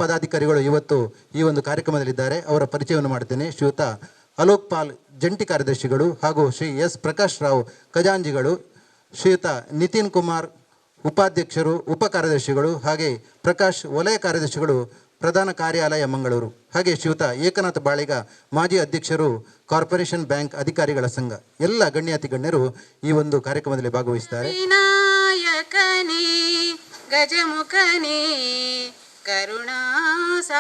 ಪದಾಧಿಕಾರಿಗಳು ಇವತ್ತು ಈ ಒಂದು ಕಾರ್ಯಕ್ರಮದಲ್ಲಿದ್ದಾರೆ. ಅವರ ಪರಿಚಯವನ್ನು ಮಾಡ್ತೇನೆ. ಶ್ರೀಯುತ ಅಲೋಕ್ ಪಾಲ್ ಜಂಟಿ ಕಾರ್ಯದರ್ಶಿಗಳು ಹಾಗೂ ಶ್ರೀ ಎಸ್ ಪ್ರಕಾಶ್ ರಾವ್ ಖಜಾಂಜಿಗಳು, ಶ್ರೀಯುತ ನಿತಿನ್ ಕುಮಾರ್ ಉಪಾಧ್ಯಕ್ಷರು ಉಪ ಕಾರ್ಯದರ್ಶಿಗಳು, ಹಾಗೆ ಪ್ರಕಾಶ್ ವಲಯ ಕಾರ್ಯದರ್ಶಿಗಳು ಪ್ರಧಾನ ಕಾರ್ಯಾಲಯ ಮಂಗಳೂರು, ಹಾಗೆ ಶ್ರೀಯುತ ಏಕನಾಥ ಬಾಳಿಗ ಮಾಜಿ ಅಧ್ಯಕ್ಷರು ಕಾರ್ಪೊರೇಷನ್ ಬ್ಯಾಂಕ್ ಅಧಿಕಾರಿಗಳ ಸಂಘ, ಎಲ್ಲ ಗಣ್ಯಾತಿ ಗಣ್ಯರು ಈ ಒಂದು ಕಾರ್ಯಕ್ರಮದಲ್ಲಿ ಭಾಗವಹಿಸಿದ್ದಾರೆ. ವಿನಾಯಕನೇ ಗಜಮುಖನೇ ಕರುಣಾಸಾಗರನೇ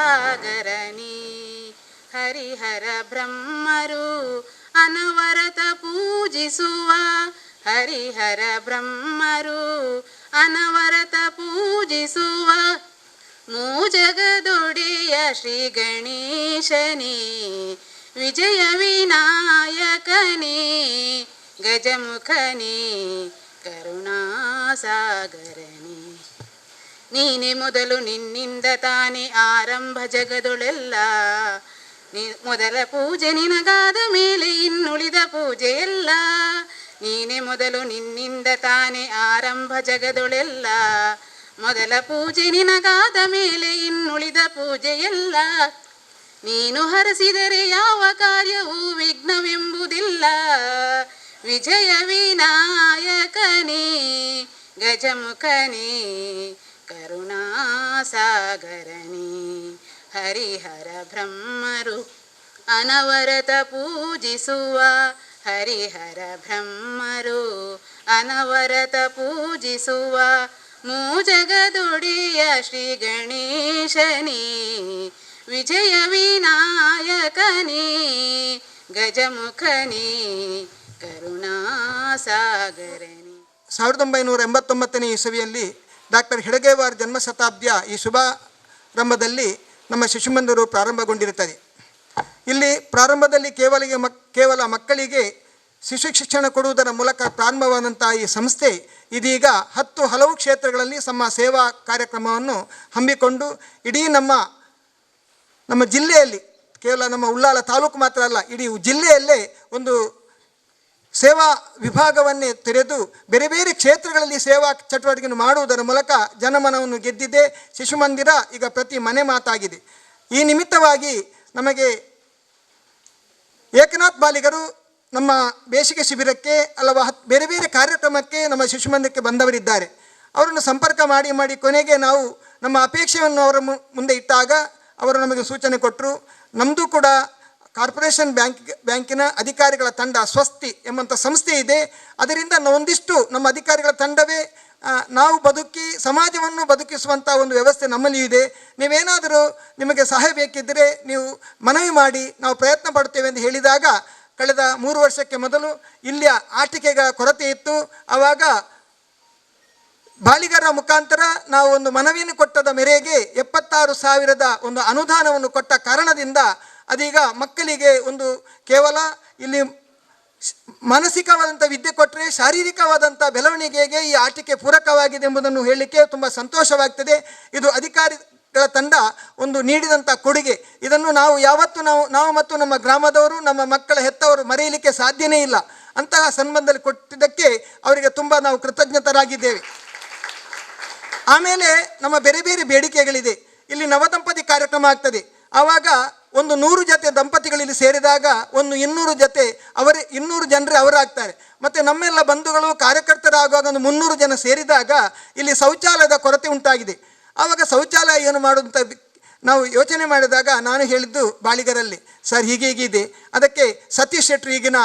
ಹರಿಹರ ಬ್ರಹ್ಮರು ಅನವರತ ಪೂಜಿಸುವ ಹರಿಹರ ಬ್ರಹ್ಮರು ಅನವರತ ಪೂಜಿಸುವ ಮೂಜಗದೊಡೆಯ ಶ್ರೀ ಗಣೇಶನೇ ವಿಜಯ ವಿನಾಯಕನೇ ಗಜಮುಖನೇ ಕರುಣಾಸಾಗರನೇ. ನೀನೆ ಮೊದಲು ನಿನ್ನಿಂದ ತಾನೇ ಆರಂಭ ಜಗದೊಳೆಲ್ಲ, ಮೊದಲ ಪೂಜೆ ನಿನಗಾದ ಮೇಲೆ ಇನ್ನುಳಿದ ಪೂಜೆ ಎಲ್ಲ. ನೀನೆ ಮೊದಲು ನಿನ್ನಿಂದ ತಾನೇ ಆರಂಭ ಜಗದೊಳೆಲ್ಲ, ಮೊದಲ ಪೂಜೆ ನಿನಗಾದ ಮೇಲೆ ಇನ್ನುಳಿದ ಪೂಜೆ ಎಲ್ಲ. ನೀನು ಹರಸಿದರೆ ಯಾವ ಕಾರ್ಯವೂ ವಿಘ್ನವೆಂಬುದಿಲ್ಲ. ವಿಜಯ ವಿನಾಯಕನೇ ಗಜಮುಖನೇ ಕರುಣಾಸಾಗರನೇ ಹರಿಹರ ಬ್ರಹ್ಮರು ಅನವರತ ಪೂಜಿಸುವ ಹರಿಹರ ಬ್ರಹ್ಮರು ಅನವರತ ಪೂಜಿಸುವ ಮೂಜಗದೊಡೆಯ ಶ್ರೀ ಗಣೇಶನೇ ವಿಜಯ ವಿನಾಯಕನೇ ಗಜಮುಖನೇ ಕರುಣಾಸಾಗರನೇ. 1989ನೇ ಇಸವಿಯಲ್ಲಿ ಡಾಕ್ಟರ್ ಹೆಡಗೇವಾರ್ ಜನ್ಮ ಶತಾಬ್ದಿಯ ಈ ಶುಭಾರಂಭದಲ್ಲಿ ನಮ್ಮ ಶಿಶುಮಂದಿರವು ಪ್ರಾರಂಭಗೊಂಡಿರುತ್ತದೆ. ಇಲ್ಲಿ ಪ್ರಾರಂಭದಲ್ಲಿ ಕೇವಲ ಮಕ್ಕಳಿಗೆ ಶಿಶು ಶಿಕ್ಷಣ ಕೊಡುವುದರ ಮೂಲಕ ಪ್ರಾರಂಭವಾದಂಥ ಈ ಸಂಸ್ಥೆ ಇದೀಗ ಹಲವು ಕ್ಷೇತ್ರಗಳಲ್ಲಿ ತಮ್ಮ ಸೇವಾ ಕಾರ್ಯಕ್ರಮವನ್ನು ಹಮ್ಮಿಕೊಂಡು ಇಡೀ ನಮ್ಮ ಜಿಲ್ಲೆಯಲ್ಲಿ, ಕೇವಲ ನಮ್ಮ ಉಳ್ಳಾಲ ತಾಲೂಕು ಮಾತ್ರ ಅಲ್ಲ, ಇಡೀ ಜಿಲ್ಲೆಯಲ್ಲೇ ಒಂದು ಸೇವಾ ವಿಭಾಗವನ್ನೇ ತೆರೆದು ಬೇರೆ ಬೇರೆ ಕ್ಷೇತ್ರಗಳಲ್ಲಿ ಸೇವಾ ಚಟುವಟಿಕೆಯನ್ನು ಮಾಡುವುದರ ಮೂಲಕ ಜನಮನವನ್ನು ಗೆದ್ದಿದೆ. ಶಿಶುಮಂದಿರ ಈಗ ಪ್ರತಿ ಮನೆ ಮಾತಾಗಿದೆ. ಈ ನಿಮಿತ್ತವಾಗಿ ನಮಗೆ ಏಕನಾಥ್ ಬಾಲಿಗರು ನಮ್ಮ ಬೇಸಿಗೆ ಶಿಬಿರಕ್ಕೆ ಬೇರೆ ಬೇರೆ ಕಾರ್ಯಕ್ರಮಕ್ಕೆ ನಮ್ಮ ಶಿಶುಮಂದಿರಕ್ಕೆ ಬಂದವರಿದ್ದಾರೆ. ಅವರನ್ನು ಸಂಪರ್ಕ ಮಾಡಿ ಕೊನೆಗೆ ನಾವು ನಮ್ಮ ಅಪೇಕ್ಷೆಯನ್ನು ಅವರ ಮುಂದೆ ಇಟ್ಟಾಗ ಅವರು ನಮಗೆ ಸೂಚನೆ ಕೊಟ್ಟರು. ನಮ್ಮದು ಕೂಡ ಕಾರ್ಪೊರೇಷನ್ ಬ್ಯಾಂಕಿನ ಅಧಿಕಾರಿಗಳ ತಂಡ ಸ್ವಸ್ತಿ ಎಂಬಂಥ ಸಂಸ್ಥೆ ಇದೆ. ಅದರಿಂದ ಒಂದಿಷ್ಟು ನಮ್ಮ ಅಧಿಕಾರಿಗಳ ತಂಡವೇ ನಾವು ಬದುಕಿ ಸಮಾಜವನ್ನು ಬದುಕಿಸುವಂಥ ಒಂದು ವ್ಯವಸ್ಥೆ ನಮ್ಮಲ್ಲಿ ಇದೆ. ನೀವೇನಾದರೂ ನಿಮಗೆ ಸಹಾಯ ಬೇಕಿದ್ದರೆ ನೀವು ಮನವಿ ಮಾಡಿ, ನಾವು ಪ್ರಯತ್ನ ಪಡ್ತೇವೆ ಎಂದು ಹೇಳಿದಾಗ ಕಳೆದ 3 ವರ್ಷಕ್ಕೆ ಮೊದಲು ಇಲ್ಲಿಯ ಆಟಿಕೆಗಳ ಕೊರತೆ ಇತ್ತು. ಆವಾಗ ಬಾಲಿಗರ ಮುಖಾಂತರ ನಾವು ಒಂದು ಮನವಿಯನ್ನು ಕೊಟ್ಟದ ಮೇರೆಗೆ 76,000 ಒಂದು ಅನುದಾನವನ್ನು ಕೊಟ್ಟ ಕಾರಣದಿಂದ ಅದೀಗ ಮಕ್ಕಳಿಗೆ ಒಂದು ಕೇವಲ ಇಲ್ಲಿ ಮಾನಸಿಕವಾದಂಥ ವಿದ್ಯೆ ಕೊಟ್ಟರೆ ಶಾರೀರಿಕವಾದಂಥ ಬೆಳವಣಿಗೆಗೆ ಈ ಆಟಿಕೆ ಪೂರಕವಾಗಿದೆ ಎಂಬುದನ್ನು ಹೇಳಲಿಕ್ಕೆ ತುಂಬ ಸಂತೋಷವಾಗ್ತದೆ. ಇದು ಅಧಿಕಾರಿಗಳ ತಂಡ ಒಂದು ನೀಡಿದಂಥ ಕೊಡುಗೆ. ಇದನ್ನು ನಾವು ಯಾವತ್ತೂ ನಾವು ಮತ್ತು ನಮ್ಮ ಗ್ರಾಮದವರು, ನಮ್ಮ ಮಕ್ಕಳ ಹೆತ್ತವರು ಮರೆಯಲಿಕ್ಕೆ ಸಾಧ್ಯನೇ ಇಲ್ಲ. ಅಂತಹ ಸಂಬಂಧದಲ್ಲಿ ಕೊಟ್ಟಿದ್ದಕ್ಕೆ ಅವರಿಗೆ ತುಂಬ ನಾವು ಕೃತಜ್ಞತರಾಗಿದ್ದೇವೆ. ಆಮೇಲೆ ನಮ್ಮ ಬೇರೆ ಬೇರೆ ಬೇಡಿಕೆಗಳಿದೆ. ಇಲ್ಲಿ ನವದಂಪತಿ ಕಾರ್ಯಕ್ರಮ ಆಗ್ತದೆ. ಆವಾಗ ಒಂದು 100 ಜೊತೆ ದಂಪತಿಗಳಲ್ಲಿ ಸೇರಿದಾಗ ಒಂದು 200 ಜೊತೆ 200 ಜನರೇ ಅವರಾಗ್ತಾರೆ. ಮತ್ತು ನಮ್ಮೆಲ್ಲ ಬಂಧುಗಳು ಕಾರ್ಯಕರ್ತರಾಗುವಾಗ ಒಂದು 300 ಜನ ಸೇರಿದಾಗ ಇಲ್ಲಿ ಶೌಚಾಲಯದ ಕೊರತೆ ಉಂಟಾಗಿದೆ. ಆವಾಗ ಶೌಚಾಲಯ ಏನು ಮಾಡುವಂಥ ನಾವು ಯೋಚನೆ ಮಾಡಿದಾಗ ನಾನು ಹೇಳಿದ್ದು ಬಾಳಿಗರಲ್ಲಿ, ಸರ್ ಹೀಗಿದೆ, ಅದಕ್ಕೆ ಸತೀಶ್ ಶೆಟ್ಟರು ಈಗಿನ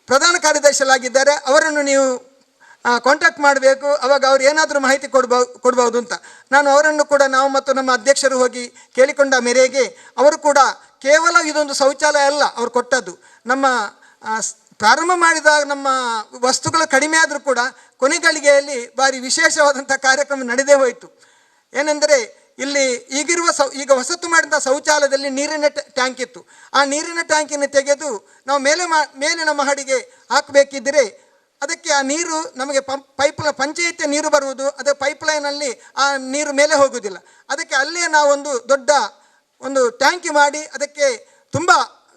ಪ್ರಧಾನ ಕಾರ್ಯದರ್ಶಿಯಾಗಿದ್ದಾರೆ, ಅವರನ್ನು ನೀವು ಕಾಂಟ್ಯಾಕ್ಟ್ ಮಾಡಬೇಕು, ಅವಾಗ ಅವ್ರು ಏನಾದರೂ ಮಾಹಿತಿ ಕೊಡ್ಬೋದು ಅಂತ ನಾನು ಅವರನ್ನು ಕೂಡ ನಾವು ಮತ್ತು ನಮ್ಮ ಅಧ್ಯಕ್ಷರು ಹೋಗಿ ಕೇಳಿಕೊಂಡ ಮೇರೆಗೆ ಅವರು ಕೂಡ ಕೇವಲ ಇದೊಂದು ಶೌಚಾಲಯ ಅಲ್ಲ ಅವರು ಕೊಟ್ಟದ್ದು. ನಮ್ಮ ಪ್ರಾರಂಭ ಮಾಡಿದಾಗ ನಮ್ಮ ವಸ್ತುಗಳು ಕಡಿಮೆ ಆದರೂ ಕೂಡ ಕೊನೆಗಳಿಗೆಯಲ್ಲಿ ಭಾರಿ ವಿಶೇಷವಾದಂಥ ಕಾರ್ಯಕ್ರಮ ನಡೆದೇ ಹೋಯಿತು. ಏನೆಂದರೆ ಇಲ್ಲಿ ಈಗ ಹೊಸತು ಮಾಡಿದ ಶೌಚಾಲಯದಲ್ಲಿ ನೀರಿನ ಟ್ಯಾಂಕ್ ಇತ್ತು. ಆ ನೀರಿನ ಟ್ಯಾಂಕಿನ ತೆಗೆದು ನಾವು ಮೇಲಿನ ಮಹಡಿಗೆ ಹಾಕಬೇಕಿದ್ದರೆ ಅದಕ್ಕೆ ಆ ನೀರು ನಮಗೆ ಪಂಚಾಯತಿಯ ನೀರು ಬರುವುದು, ಅದೇ ಪೈಪ್ಲೈನಲ್ಲಿ ಆ ನೀರು ಮೇಲೆ ಹೋಗುವುದಿಲ್ಲ. ಅದಕ್ಕೆ ಅಲ್ಲೇ ನಾವೊಂದು ದೊಡ್ಡ ಒಂದು ಟ್ಯಾಂಕಿ ಮಾಡಿ ಅದಕ್ಕೆ ತುಂಬ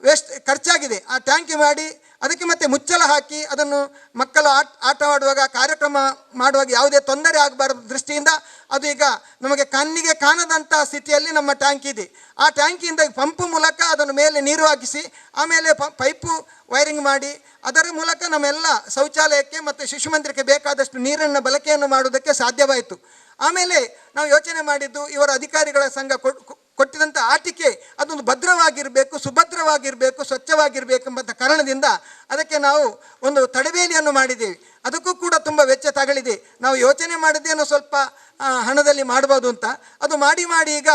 ವೇಸ್ಟ್ ಖರ್ಚಾಗಿದೆ. ಆ ಟ್ಯಾಂಕಿ ಮಾಡಿ ಅದಕ್ಕೆ ಮತ್ತೆ ಮುಚ್ಚಳ ಹಾಕಿ ಅದನ್ನು ಮಕ್ಕಳು ಆಟ ಆಡುವಾಗ ಕಾರ್ಯಕ್ರಮ ಮಾಡುವಾಗ ಯಾವುದೇ ತೊಂದರೆ ಆಗಬಾರ್ದು ದೃಷ್ಟಿಯಿಂದ ಅದು ಈಗ ನಮಗೆ ಕಣ್ಣಿಗೆ ಕಾಣದಂಥ ಸ್ಥಿತಿಯಲ್ಲಿ ನಮ್ಮ ಟ್ಯಾಂಕ್ ಇದೆ. ಆ ಟ್ಯಾಂಕಿಯಿಂದ ಪಂಪು ಮೂಲಕ ಅದನ್ನು ಮೇಲೆ ನೀರು ಹಾಕಿಸಿ ಆಮೇಲೆ ಪೈಪು ವೈರಿಂಗ್ ಮಾಡಿ ಅದರ ಮೂಲಕ ನಮ್ಮೆಲ್ಲ ಶೌಚಾಲಯಕ್ಕೆ ಮತ್ತು ಶಿಶು ಮಂದಿರಕ್ಕೆ ಬೇಕಾದಷ್ಟು ನೀರನ್ನು ಬಳಕೆಯನ್ನು ಮಾಡುವುದಕ್ಕೆ ಸಾಧ್ಯವಾಯಿತು. ಆಮೇಲೆ ನಾವು ಯೋಚನೆ ಮಾಡಿದ್ದು ಇವರ ಅಧಿಕಾರಿಗಳ ಸಂಘ ಕೊಟ್ಟಿದಂಥ ಆಟಿಕೆ ಅದೊಂದು ಭದ್ರವಾಗಿರಬೇಕು, ಸುಭದ್ರವಾಗಿರಬೇಕು, ಸ್ವಚ್ಛವಾಗಿರಬೇಕು ಎಂಬಂಥ ಕಾರಣದಿಂದ ಅದಕ್ಕೆ ನಾವು ಒಂದು ತಡಬೇಲಿಯನ್ನು ಮಾಡಿದ್ದೇವೆ. ಅದಕ್ಕೂ ಕೂಡ ತುಂಬ ವೆಚ್ಚ ತಗಲಿದೆ. ನಾವು ಯೋಚನೆ ಮಾಡಿದ್ದೇನೋ ಸ್ವಲ್ಪ ಹಣದಲ್ಲಿ ಮಾಡ್ಬೋದು ಅಂತ, ಅದು ಮಾಡಿ ಈಗ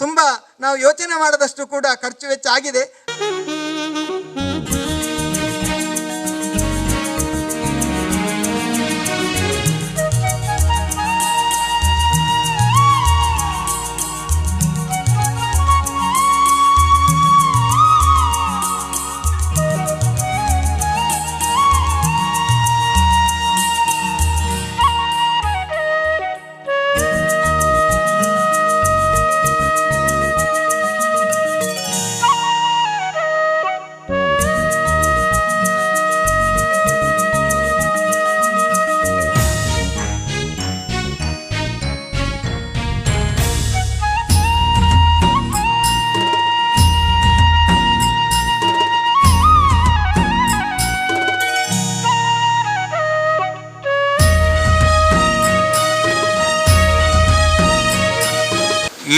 ತುಂಬ ನಾವು ಯೋಚನೆ ಮಾಡದಷ್ಟು ಕೂಡ ಖರ್ಚು ವೆಚ್ಚ ಆಗಿದೆ.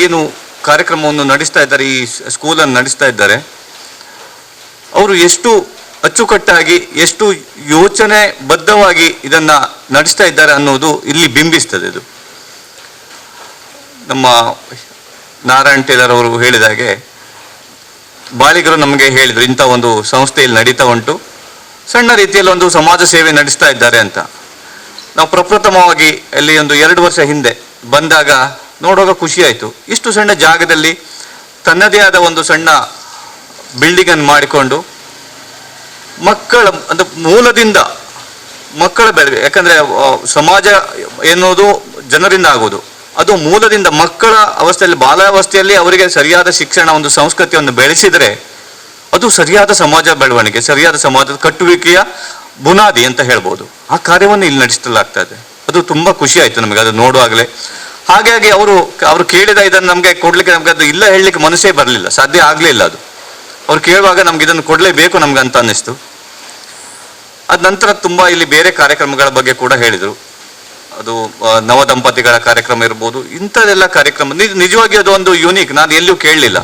ಏನು ಕಾರ್ಯಕ್ರಮವನ್ನು ನಡೆಸ್ತಾ ಇದ್ದಾರೆ, ಈ ಸ್ಕೂಲನ್ನು ನಡೆಸ್ತಾ ಇದ್ದಾರೆ, ಅವರು ಎಷ್ಟು ಅಚ್ಚುಕಟ್ಟಾಗಿ ಎಷ್ಟು ಯೋಚನೆ ಬದ್ಧವಾಗಿ ಇದನ್ನು ನಡೆಸ್ತಾ ಇದ್ದಾರೆ ಅನ್ನೋದು ಇಲ್ಲಿ ಬಿಂಬಿಸ್ತದೆ. ಇದು ನಮ್ಮ ನಾರಾಯಣ್ ಟೇಲರ್ ಅವರು ಹೇಳಿದಾಗೆ ಬಾಳಿಗರು ನಮಗೆ ಹೇಳಿದರು, ಇಂಥ ಒಂದು ಸಂಸ್ಥೆಯಲ್ಲಿ ನಡೀತಾ ಉಂಟು, ಸಣ್ಣ ರೀತಿಯಲ್ಲಿ ಒಂದು ಸಮಾಜ ಸೇವೆ ನಡೆಸ್ತಾ ಇದ್ದಾರೆ ಅಂತ. ನಾವು ಪ್ರಪ್ರಥಮವಾಗಿ ಅಲ್ಲಿ ಒಂದು 2 ವರ್ಷ ಹಿಂದೆ ಬಂದಾಗ ನೋಡುವಾಗ ಖುಷಿ ಆಯಿತು. ಇಷ್ಟು ಸಣ್ಣ ಜಾಗದಲ್ಲಿ ತನ್ನದೇ ಆದ ಒಂದು ಸಣ್ಣ ಬಿಲ್ಡಿಂಗನ್ನು ಮಾಡಿಕೊಂಡು ಮಕ್ಕಳ ಅಂದರೆ ಮೂಲದಿಂದ ಮಕ್ಕಳ ಬೆಳೆ, ಯಾಕಂದರೆ ಸಮಾಜ ಎನ್ನುವುದು ಜನರಿಂದ ಆಗೋದು, ಅದು ಮೂಲದಿಂದ ಮಕ್ಕಳ ಅವಸ್ಥೆಯಲ್ಲಿ ಬಾಲ್ಯಾವಸ್ಥೆಯಲ್ಲಿ ಅವರಿಗೆ ಸರಿಯಾದ ಶಿಕ್ಷಣ ಒಂದು ಸಂಸ್ಕೃತಿಯನ್ನು ಬೆಳೆಸಿದರೆ ಅದು ಸರಿಯಾದ ಸಮಾಜ ಬೆಳವಣಿಗೆ, ಸರಿಯಾದ ಸಮಾಜದ ಕಟ್ಟುವಿಕೆಯ ಬುನಾದಿ ಅಂತ ಹೇಳ್ಬೋದು. ಆ ಕಾರ್ಯವನ್ನು ಇಲ್ಲಿ ನಡೆಸಲಾಗ್ತಾ ಇದೆ. ಅದು ತುಂಬ ಖುಷಿ ಆಯಿತು ನಮಗೆ ಅದು ನೋಡುವಾಗಲೇ. ಹಾಗಾಗಿ ಅವರು ಕೇಳಿದ ಇದನ್ನು ನಮಗೆ ಕೊಡಲಿಕ್ಕೆ ನಮಗೆ ಅದು ಇಲ್ಲ ಹೇಳಲಿಕ್ಕೆ ಮನಸ್ಸೇ ಬರಲಿಲ್ಲ, ಸಾಧ್ಯ ಆಗಲಿಲ್ಲ. ಅದು ಅವ್ರು ಕೇಳುವಾಗ ನಮ್ಗೆ ಇದನ್ನು ಕೊಡಲೇಬೇಕು ನಮ್ಗೆ ಅಂತ ಅನ್ನಿಸ್ತು. ಅದ ನಂತರ ತುಂಬ ಇಲ್ಲಿ ಬೇರೆ ಕಾರ್ಯಕ್ರಮಗಳ ಬಗ್ಗೆ ಕೂಡ ಹೇಳಿದರು. ಅದು ನವ ದಂಪತಿಗಳ ಕಾರ್ಯಕ್ರಮ ಇರ್ಬೋದು, ಇಂಥದ್ದೆಲ್ಲ ಕಾರ್ಯಕ್ರಮ ನಿಜವಾಗಿ ಅದು ಒಂದು ಯೂನಿಕ್, ನಾನು ಎಲ್ಲಿಯೂ ಕೇಳಲಿಲ್ಲ.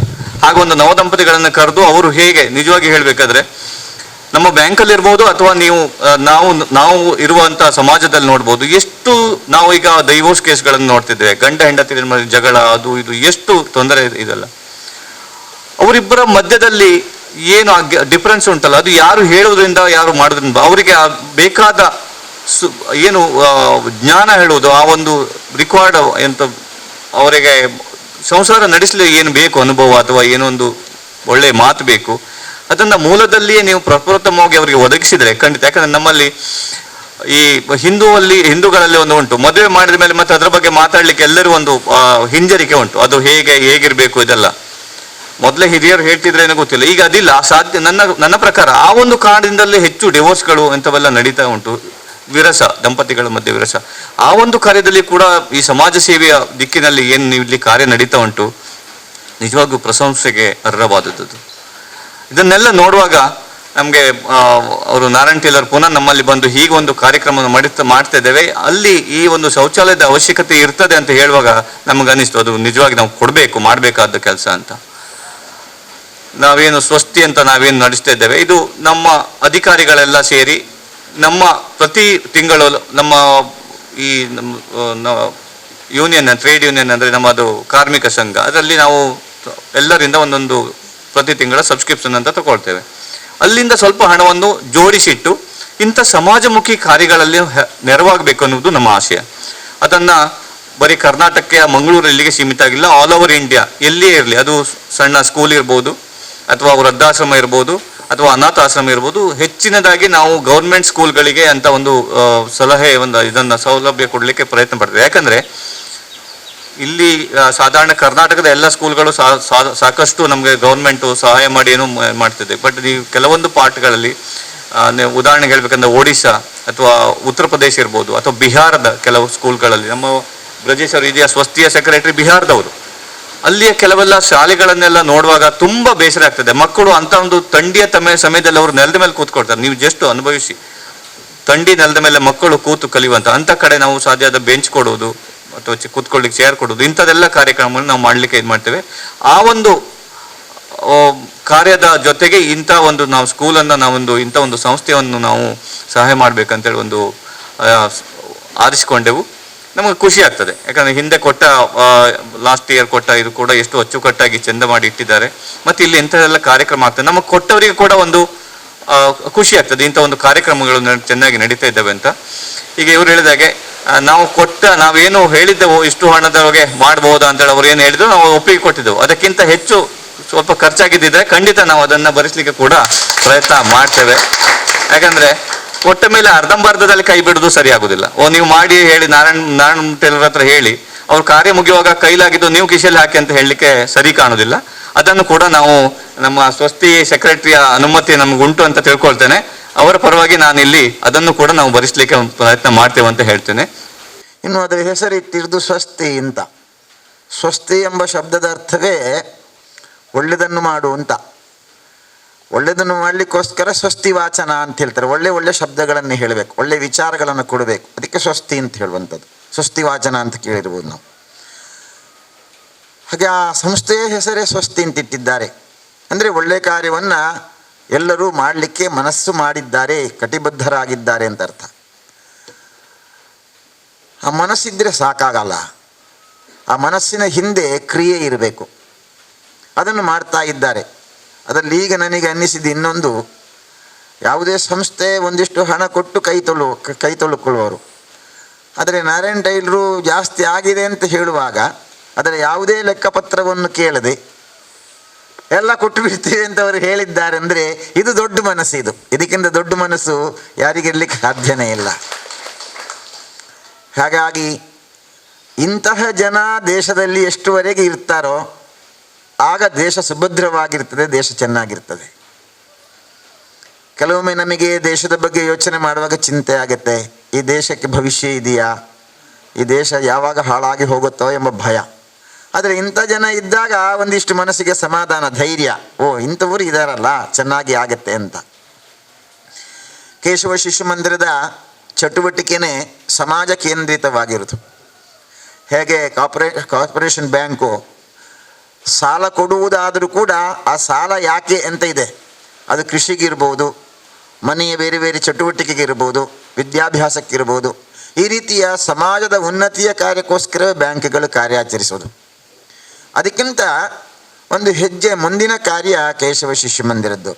ಹಾಗೊಂದು ನವ ದಂಪತಿಗಳನ್ನು ಕರೆದು ಅವರು ಹೇಗೆ ನಿಜವಾಗಿ ಹೇಳಬೇಕಾದ್ರೆ ನಮ್ಮ ಬ್ಯಾಂಕಲ್ಲಿ ಇರ್ಬೋದು ಅಥವಾ ನಾವು ಇರುವಂಥ ಸಮಾಜದಲ್ಲಿ ನೋಡ್ಬೋದು, ಎಷ್ಟು ನಾವು ಈಗ ಡೈವೋರ್ಸ್ ಕೇಸ್ಗಳನ್ನು ನೋಡ್ತಿದ್ದೇವೆ, ಗಂಡ ಹೆಂಡತಿ ಜಗಳ, ಅದು ಇದು ಎಷ್ಟು ತೊಂದರೆ ಇದೆಲ್ಲ. ಅವರಿಬ್ಬರ ಮಧ್ಯದಲ್ಲಿ ಏನು ಡಿಫ್ರೆನ್ಸ್ ಉಂಟಲ್ಲ, ಅದು ಯಾರು ಹೇಳೋದ್ರಿಂದ ಯಾರು ಮಾಡೋದ್ರಿಂದ ಅವರಿಗೆ ಬೇಕಾದ ಏನು ಜ್ಞಾನ ಹೇಳುವುದು, ಆ ಒಂದು ರಿಕ್ವೈರ್ಡ್ ಎಂತ ಅವರಿಗೆ ಸಂಸಾರ ನಡೆಸಲಿ ಏನು ಬೇಕು ಅನುಭವ ಅಥವಾ ಏನೊಂದು ಒಳ್ಳೆಯ ಮಾತು ಬೇಕು, ಅದನ್ನು ಮೂಲದಲ್ಲಿಯೇ ನೀವು ಪ್ರಪ್ರಥಮವಾಗಿ ಅವರಿಗೆ ಒದಗಿಸಿದರೆ ಖಂಡಿತ. ಯಾಕಂದರೆ ನಮ್ಮಲ್ಲಿ ಈ ಹಿಂದೂಗಳಲ್ಲಿ ಒಂದು ಉಂಟು, ಮದುವೆ ಮಾಡಿದ ಮೇಲೆ ಮತ್ತೆ ಅದರ ಬಗ್ಗೆ ಮಾತಾಡಲಿಕ್ಕೆ ಎಲ್ಲರೂ ಒಂದು ಹಿಂಜರಿಕೆ ಉಂಟು, ಅದು ಹೇಗಿರಬೇಕು ಇದೆಲ್ಲ. ಮೊದಲೇ ಹಿರಿಯರು ಹೇಳ್ತಿದ್ರೆ ಏನೋ ಗೊತ್ತಿಲ್ಲ, ಈಗ ಅದಿಲ್ಲ ಸಾಧ್ಯ. ನನ್ನ ಪ್ರಕಾರ ಆ ಒಂದು ಕಾರಣದಿಂದಲೇ ಹೆಚ್ಚು ಡಿವೋರ್ಸ್ಗಳು ಇಂಥವೆಲ್ಲ ನಡೀತಾ ಉಂಟು, ವಿರಸ, ದಂಪತಿಗಳ ಮಧ್ಯೆ ವಿರಸ. ಆ ಒಂದು ಕಾರ್ಯದಲ್ಲಿ ಕೂಡ ಈ ಸಮಾಜ ಸೇವೆಯ ದಿಕ್ಕಿನಲ್ಲಿ ಏನು ಇಲ್ಲಿ ಕಾರ್ಯ ನಡೀತಾ ಉಂಟು, ನಿಜವಾಗೂ ಪ್ರಶಂಸೆಗೆ ಅರ್ಹವಾದದ್ದು. ಇದನ್ನೆಲ್ಲ ನೋಡುವಾಗ ನಮಗೆ ಅವರು ನಾರಾಯಣ್ ಟೇಲರ್ ಪುನಃ ನಮ್ಮಲ್ಲಿ ಬಂದು ಹೀಗೊಂದು ಕಾರ್ಯಕ್ರಮವನ್ನು ಮಾಡ್ತಾ ಇದ್ದೇವೆ, ಅಲ್ಲಿ ಈ ಒಂದು ಶೌಚಾಲಯದ ಅವಶ್ಯಕತೆ ಇರ್ತದೆ ಅಂತ ಹೇಳುವಾಗ ನಮಗೆ ಅನ್ನಿಸ್ತು ಅದು ನಿಜವಾಗಿ ನಾವು ಮಾಡಬೇಕಾದ ಕೆಲಸ ಅಂತ. ನಾವೇನು ಸ್ವಸ್ತಿ ಅಂತ ನಾವೇನು ನಡೆಸ್ತಾ ಇದ್ದೇವೆ, ಇದು ನಮ್ಮ ಅಧಿಕಾರಿಗಳೆಲ್ಲ ಸೇರಿ ನಮ್ಮ ಪ್ರತಿ ತಿಂಗಳು ನಮ್ಮ ಈ ಯೂನಿಯನ್, ಟ್ರೇಡ್ ಯೂನಿಯನ್ ಅಂದರೆ ನಮ್ಮದು ಕಾರ್ಮಿಕ ಸಂಘ, ಅದರಲ್ಲಿ ನಾವು ಎಲ್ಲರಿಂದ ಒಂದೊಂದು ಪ್ರತಿ ತಿಂಗಳ ಸಬ್ಸ್ಕ್ರಿಪ್ಷನ್ ಅಂತ ತಗೊಳ್ತೇವೆ. ಅಲ್ಲಿಂದ ಸ್ವಲ್ಪ ಹಣವನ್ನು ಜೋಡಿಸಿಟ್ಟು ಇಂಥ ಸಮಾಜಮುಖಿ ಕಾರ್ಯಗಳಲ್ಲಿ ನೆರವಾಗಬೇಕು ಅನ್ನೋದು ನಮ್ಮ ಆಶಯ. ಅದನ್ನು ಬರೀ ಕರ್ನಾಟಕಕ್ಕೆ ಮಂಗಳೂರು ಇಲ್ಲಿಗೆ ಸೀಮಿತ ಆಗಿಲ್ಲ, ಆಲ್ ಓವರ್ ಇಂಡಿಯಾ ಎಲ್ಲಿಯೇ ಇರಲಿ, ಅದು ಸಣ್ಣ ಸ್ಕೂಲ್ ಇರ್ಬೋದು ಅಥವಾ ವೃದ್ಧಾಶ್ರಮ ಇರ್ಬೋದು ಅಥವಾ ಅನಾಥಾಶ್ರಮ ಇರ್ಬೋದು, ಹೆಚ್ಚಿನದಾಗಿ ನಾವು ಗೌರ್ಮೆಂಟ್ ಸ್ಕೂಲ್ಗಳಿಗೆ ಅಂತ ಒಂದು ಸಲಹೆ, ಇದನ್ನು ಸೌಲಭ್ಯ ಕೊಡಲಿಕ್ಕೆ ಪ್ರಯತ್ನ ಪಡ್ತೇವೆ. ಯಾಕಂದರೆ ಇಲ್ಲಿ ಸಾಧಾರಣ ಕರ್ನಾಟಕದ ಎಲ್ಲ ಸ್ಕೂಲ್ಗಳು ಸಾಕಷ್ಟು ನಮಗೆ ಗೌರ್ಮೆಂಟು ಸಹಾಯ ಮಾಡಿ ಏನೋ ಮಾಡ್ತಿದೆ. ಬಟ್ ನೀವು ಕೆಲವೊಂದು ಪಾರ್ಟ್ಗಳಲ್ಲಿ ನೀವು ಉದಾಹರಣೆಗೆ ಹೇಳ್ಬೇಕಂದ್ರೆ ಒಡಿಶಾ ಅಥವಾ ಉತ್ತರ ಪ್ರದೇಶ ಇರ್ಬೋದು, ಅಥವಾ ಬಿಹಾರದ ಕೆಲವು ಸ್ಕೂಲ್ಗಳಲ್ಲಿ, ನಮ್ಮ ಬ್ರಜೇಶ್ ಅವರು ಇದೆಯಾ ಸ್ವಸ್ತಿಯ ಸೆಕ್ರೆಟರಿ ಬಿಹಾರದವರು, ಅಲ್ಲಿಯ ಕೆಲವೆಲ್ಲ ಶಾಲೆಗಳನ್ನೆಲ್ಲ ನೋಡುವಾಗ ತುಂಬ ಬೇಸರ ಆಗ್ತದೆ. ಮಕ್ಕಳು ಅಂತ ಒಂದು ಥಂಡಿಯ ಸಮಯದಲ್ಲಿ ಅವರು ನೆಲದ ಮೇಲೆ ಕೂತ್ಕೊಳ್ತಾರೆ. ನೀವು ಜಸ್ಟ್ ಅನುಭವಿಸಿ, ಥಂಡಿ ನೆಲದ ಮೇಲೆ ಮಕ್ಕಳು ಕೂತು ಕಲಿಯುವಂಥ ಅಂಥ ಕಡೆ ನಾವು ಸಾಧ್ಯ ಆದ ಬೆಂಚ್ ಕೊಡೋದು ಅಥವಾ ಕೂತ್ಕೊಳ್ಳಿಕ್ಕೆ ಚೇರ್ ಕೊಡೋದು, ಇಂಥದ್ದೆಲ್ಲ ಕಾರ್ಯಕ್ರಮವನ್ನು ನಾವು ಮಾಡಲಿಕ್ಕೆ ಇದು ಮಾಡ್ತೇವೆ. ಆ ಒಂದು ಕಾರ್ಯದ ಜೊತೆಗೆ ಇಂಥ ಒಂದು ನಾವು ಸ್ಕೂಲನ್ನು ನಾವೊಂದು ಇಂಥ ಒಂದು ಸಂಸ್ಥೆಯನ್ನು ನಾವು ಸಹಾಯ ಮಾಡಬೇಕಂತೇಳಿ ಒಂದು ಆರಿಸಿಕೊಂಡೆವು. ನಮಗೆ ಖುಷಿ ಆಗ್ತದೆ, ಯಾಕಂದರೆ ಹಿಂದೆ ಕೊಟ್ಟ ಲಾಸ್ಟ್ ಇಯರ್ ಕೊಟ್ಟ ಇದು ಕೂಡ ಎಷ್ಟು ಅಚ್ಚುಕಟ್ಟಾಗಿ ಚೆಂದ ಮಾಡಿ ಇಟ್ಟಿದ್ದಾರೆ. ಮತ್ತು ಇಲ್ಲಿ ಇಂಥದ್ದೆಲ್ಲ ಕಾರ್ಯಕ್ರಮ ಆಗ್ತದೆ. ನಮಗೆ ಕೊಟ್ಟವರಿಗೆ ಕೂಡ ಒಂದು ಖುಷಿ ಆಗ್ತದೆ, ಇಂಥ ಒಂದು ಕಾರ್ಯಕ್ರಮಗಳು ಚೆನ್ನಾಗಿ ನಡೀತಾ ಇದ್ದಾವೆ ಅಂತ. ಈಗ ಇವರು ಹೇಳಿದಾಗೆ ನಾವೇನು ಹೇಳಿದ್ದೆವು ಇಷ್ಟು ಹಣದೊಳಗೆ ಮಾಡ್ಬೋದಾ ಅಂತೇಳಿ ಅವ್ರು ಏನು ಹೇಳಿದ್ರು ನಾವು ಒಪ್ಪಿಗೆ ಕೊಟ್ಟಿದ್ದೆವು. ಅದಕ್ಕಿಂತ ಹೆಚ್ಚು ಸ್ವಲ್ಪ ಖರ್ಚಾಗಿದ್ದಿದ್ರೆ ಖಂಡಿತ ನಾವು ಅದನ್ನು ಭರಿಸಲಿಕ್ಕೆ ಕೂಡ ಪ್ರಯತ್ನ ಮಾಡ್ತೇವೆ. ಯಾಕಂದರೆ ಕೊಟ್ಟ ಮೇಲೆ ಅರ್ಧಂಬರ್ಧದಲ್ಲಿ ಕೈ ಬಿಡೋದು ಸರಿ ಆಗೋದಿಲ್ಲ. ನೀವು ಮಾಡಿ ಹೇಳಿ ನಾರಾಯಣ್ ಟೇಲರ್ ಹತ್ರ ಹೇಳಿ ಅವ್ರ ಕಾರ್ಯ ಮುಗಿಯುವಾಗ ಕೈಲಾಗಿದ್ದು ನೀವು ಕಿಶೆಯಲ್ಲಿ ಹಾಕಿ ಅಂತ ಹೇಳಲಿಕ್ಕೆ ಸರಿ ಕಾಣೋದಿಲ್ಲ. ಅದನ್ನು ಕೂಡ ನಾವು ನಮ್ಮ ಸ್ವಸ್ತಿ ಸೆಕ್ರೆಟರಿಯ ಅನುಮತಿ ನಮಗುಂಟು ಅಂತ ತಿಳ್ಕೊಳ್ತೇನೆ. ಅವರ ಪರವಾಗಿ ನಾನಿಲ್ಲಿ ಅದನ್ನು ಕೂಡ ನಾವು ಭರಿಸಲಿಕ್ಕೆ ಪ್ರಯತ್ನ ಮಾಡ್ತೇವೆ ಅಂತ ಹೇಳ್ತೇನೆ. ಇನ್ನು ಅದರ ಹೆಸರಿಟ್ಟಿರುವುದು ಸ್ವಸ್ತಿ ಅಂತ. ಸ್ವಸ್ತಿ ಎಂಬ ಶಬ್ದದ ಅರ್ಥವೇ ಒಳ್ಳೆಯದನ್ನು ಮಾಡು ಅಂತ. ಒಳ್ಳೆಯದನ್ನು ಮಾಡಲಿಕ್ಕೋಸ್ಕರ ಸ್ವಸ್ತಿ ವಾಚನ ಅಂತ ಹೇಳ್ತಾರೆ. ಒಳ್ಳೆ ಒಳ್ಳೆ ಶಬ್ದಗಳನ್ನು ಹೇಳಬೇಕು, ಒಳ್ಳೆ ವಿಚಾರಗಳನ್ನು ಕೊಡಬೇಕು, ಅದಕ್ಕೆ ಸ್ವಸ್ತಿ ಅಂತ ಹೇಳುವಂಥದ್ದು. ಸ್ವಸ್ತಿ ವಾಚನ ಅಂತ ಕೇಳಿರ್ಬೋದು ನಾವು. ಹಾಗೆ ಆ ಸಂಸ್ಥೆಯ ಹೆಸರೇ ಸ್ವಸ್ತಿ ಅಂತಿಟ್ಟಿದ್ದಾರೆ. ಅಂದರೆ ಒಳ್ಳೆಯ ಕಾರ್ಯವನ್ನು ಎಲ್ಲರೂ ಮಾಡಲಿಕ್ಕೆ ಮನಸ್ಸು ಮಾಡಿದ್ದಾರೆ, ಕಟಿಬದ್ಧರಾಗಿದ್ದಾರೆ ಅಂತ ಅರ್ಥ. ಆ ಮನಸ್ಸಿದ್ದರೆ ಸಾಕಾಗಲ್ಲ, ಆ ಮನಸ್ಸಿನ ಹಿಂದೆ ಕ್ರಿಯೆ ಇರಬೇಕು. ಅದನ್ನು ಮಾಡ್ತಾ ಇದ್ದಾರೆ. ಅದರಲ್ಲಿ ಈಗ ನನಗೆ ಅನ್ನಿಸಿದ್ದು ಇನ್ನೊಂದು, ಯಾವುದೇ ಸಂಸ್ಥೆ ಒಂದಿಷ್ಟು ಹಣ ಕೊಟ್ಟು ಕೈ ತೊಳ್ಕೊಳ್ಳುವರು. ಆದರೆ ನಾರಾಯಣ್ ಟೈಲರು ಜಾಸ್ತಿ ಆಗಿದೆ ಅಂತ ಹೇಳುವಾಗ ಅದರ ಯಾವುದೇ ಲೆಕ್ಕಪತ್ರವನ್ನು ಕೇಳದೆ ಎಲ್ಲ ಕೊಟ್ಟು ಬಿಡ್ತೀವಿ ಅಂತ ಅವರು ಹೇಳಿದ್ದಾರೆ. ಅಂದರೆ ಇದು ದೊಡ್ಡ ಮನಸ್ಸು. ಇದಕ್ಕಿಂತ ದೊಡ್ಡ ಮನಸ್ಸು ಯಾರಿಗಿರ್ಲಿಕ್ಕೆ ಸಾಧ್ಯನೇ ಇಲ್ಲ. ಹಾಗಾಗಿ ಇಂತಹ ಜನ ದೇಶದಲ್ಲಿ ಎಷ್ಟುವರೆಗೆ ಇರ್ತಾರೋ ಆಗ ದೇಶ ಸುಭದ್ರವಾಗಿರ್ತದೆ, ದೇಶ ಚೆನ್ನಾಗಿರ್ತದೆ. ಕೆಲವೊಮ್ಮೆ ನಮಗೆ ದೇಶದ ಬಗ್ಗೆ ಯೋಚನೆ ಮಾಡುವಾಗ ಚಿಂತೆ ಆಗುತ್ತೆ, ಈ ದೇಶಕ್ಕೆ ಭವಿಷ್ಯ ಇದೆಯಾ, ಈ ದೇಶ ಯಾವಾಗ ಹಾಳಾಗಿ ಹೋಗುತ್ತೋ ಎಂಬ ಭಯ. ಆದರೆ ಇಂಥ ಜನ ಇದ್ದಾಗ ಒಂದಿಷ್ಟು ಮನಸ್ಸಿಗೆ ಸಮಾಧಾನ, ಧೈರ್ಯ, ಇಂಥವರು ಇದ್ದಾರಲ್ಲ ಚೆನ್ನಾಗಿ ಆಗತ್ತೆ ಅಂತ. ಕೇಶವ ಶಿಶು ಮಂದಿರದ ಚಟುವಟಿಕೆನೇ ಸಮಾಜ ಕೇಂದ್ರಿತವಾಗಿರೋದು. ಹೇಗೆ ಕಾರ್ಪೊರೇಷನ್ ಬ್ಯಾಂಕು ಸಾಲ ಕೊಡುವುದಾದರೂ ಕೂಡ ಆ ಸಾಲ ಯಾಕೆ ಅಂತ ಇದೆ. ಅದು ಕೃಷಿಗಿರ್ಬೋದು, ಮನೆಯ ಬೇರೆ ಬೇರೆ ಚಟುವಟಿಕೆಗಿರ್ಬೋದು, ವಿದ್ಯಾಭ್ಯಾಸಕ್ಕಿರ್ಬೋದು. ಈ ರೀತಿಯ ಸಮಾಜದ ಉನ್ನತಿಯ ಕಾರ್ಯಕ್ಕೋಸ್ಕರ ಬ್ಯಾಂಕ್ಗಳು ಕಾರ್ಯಾಚರಿಸೋದು. ಅದಕ್ಕಿಂತ ಒಂದು ಹೆಜ್ಜೆ ಮುಂದಿನ ಕಾರ್ಯ ಕೇಶವ ಶಿಶು ಮಂದಿರದ್ದು.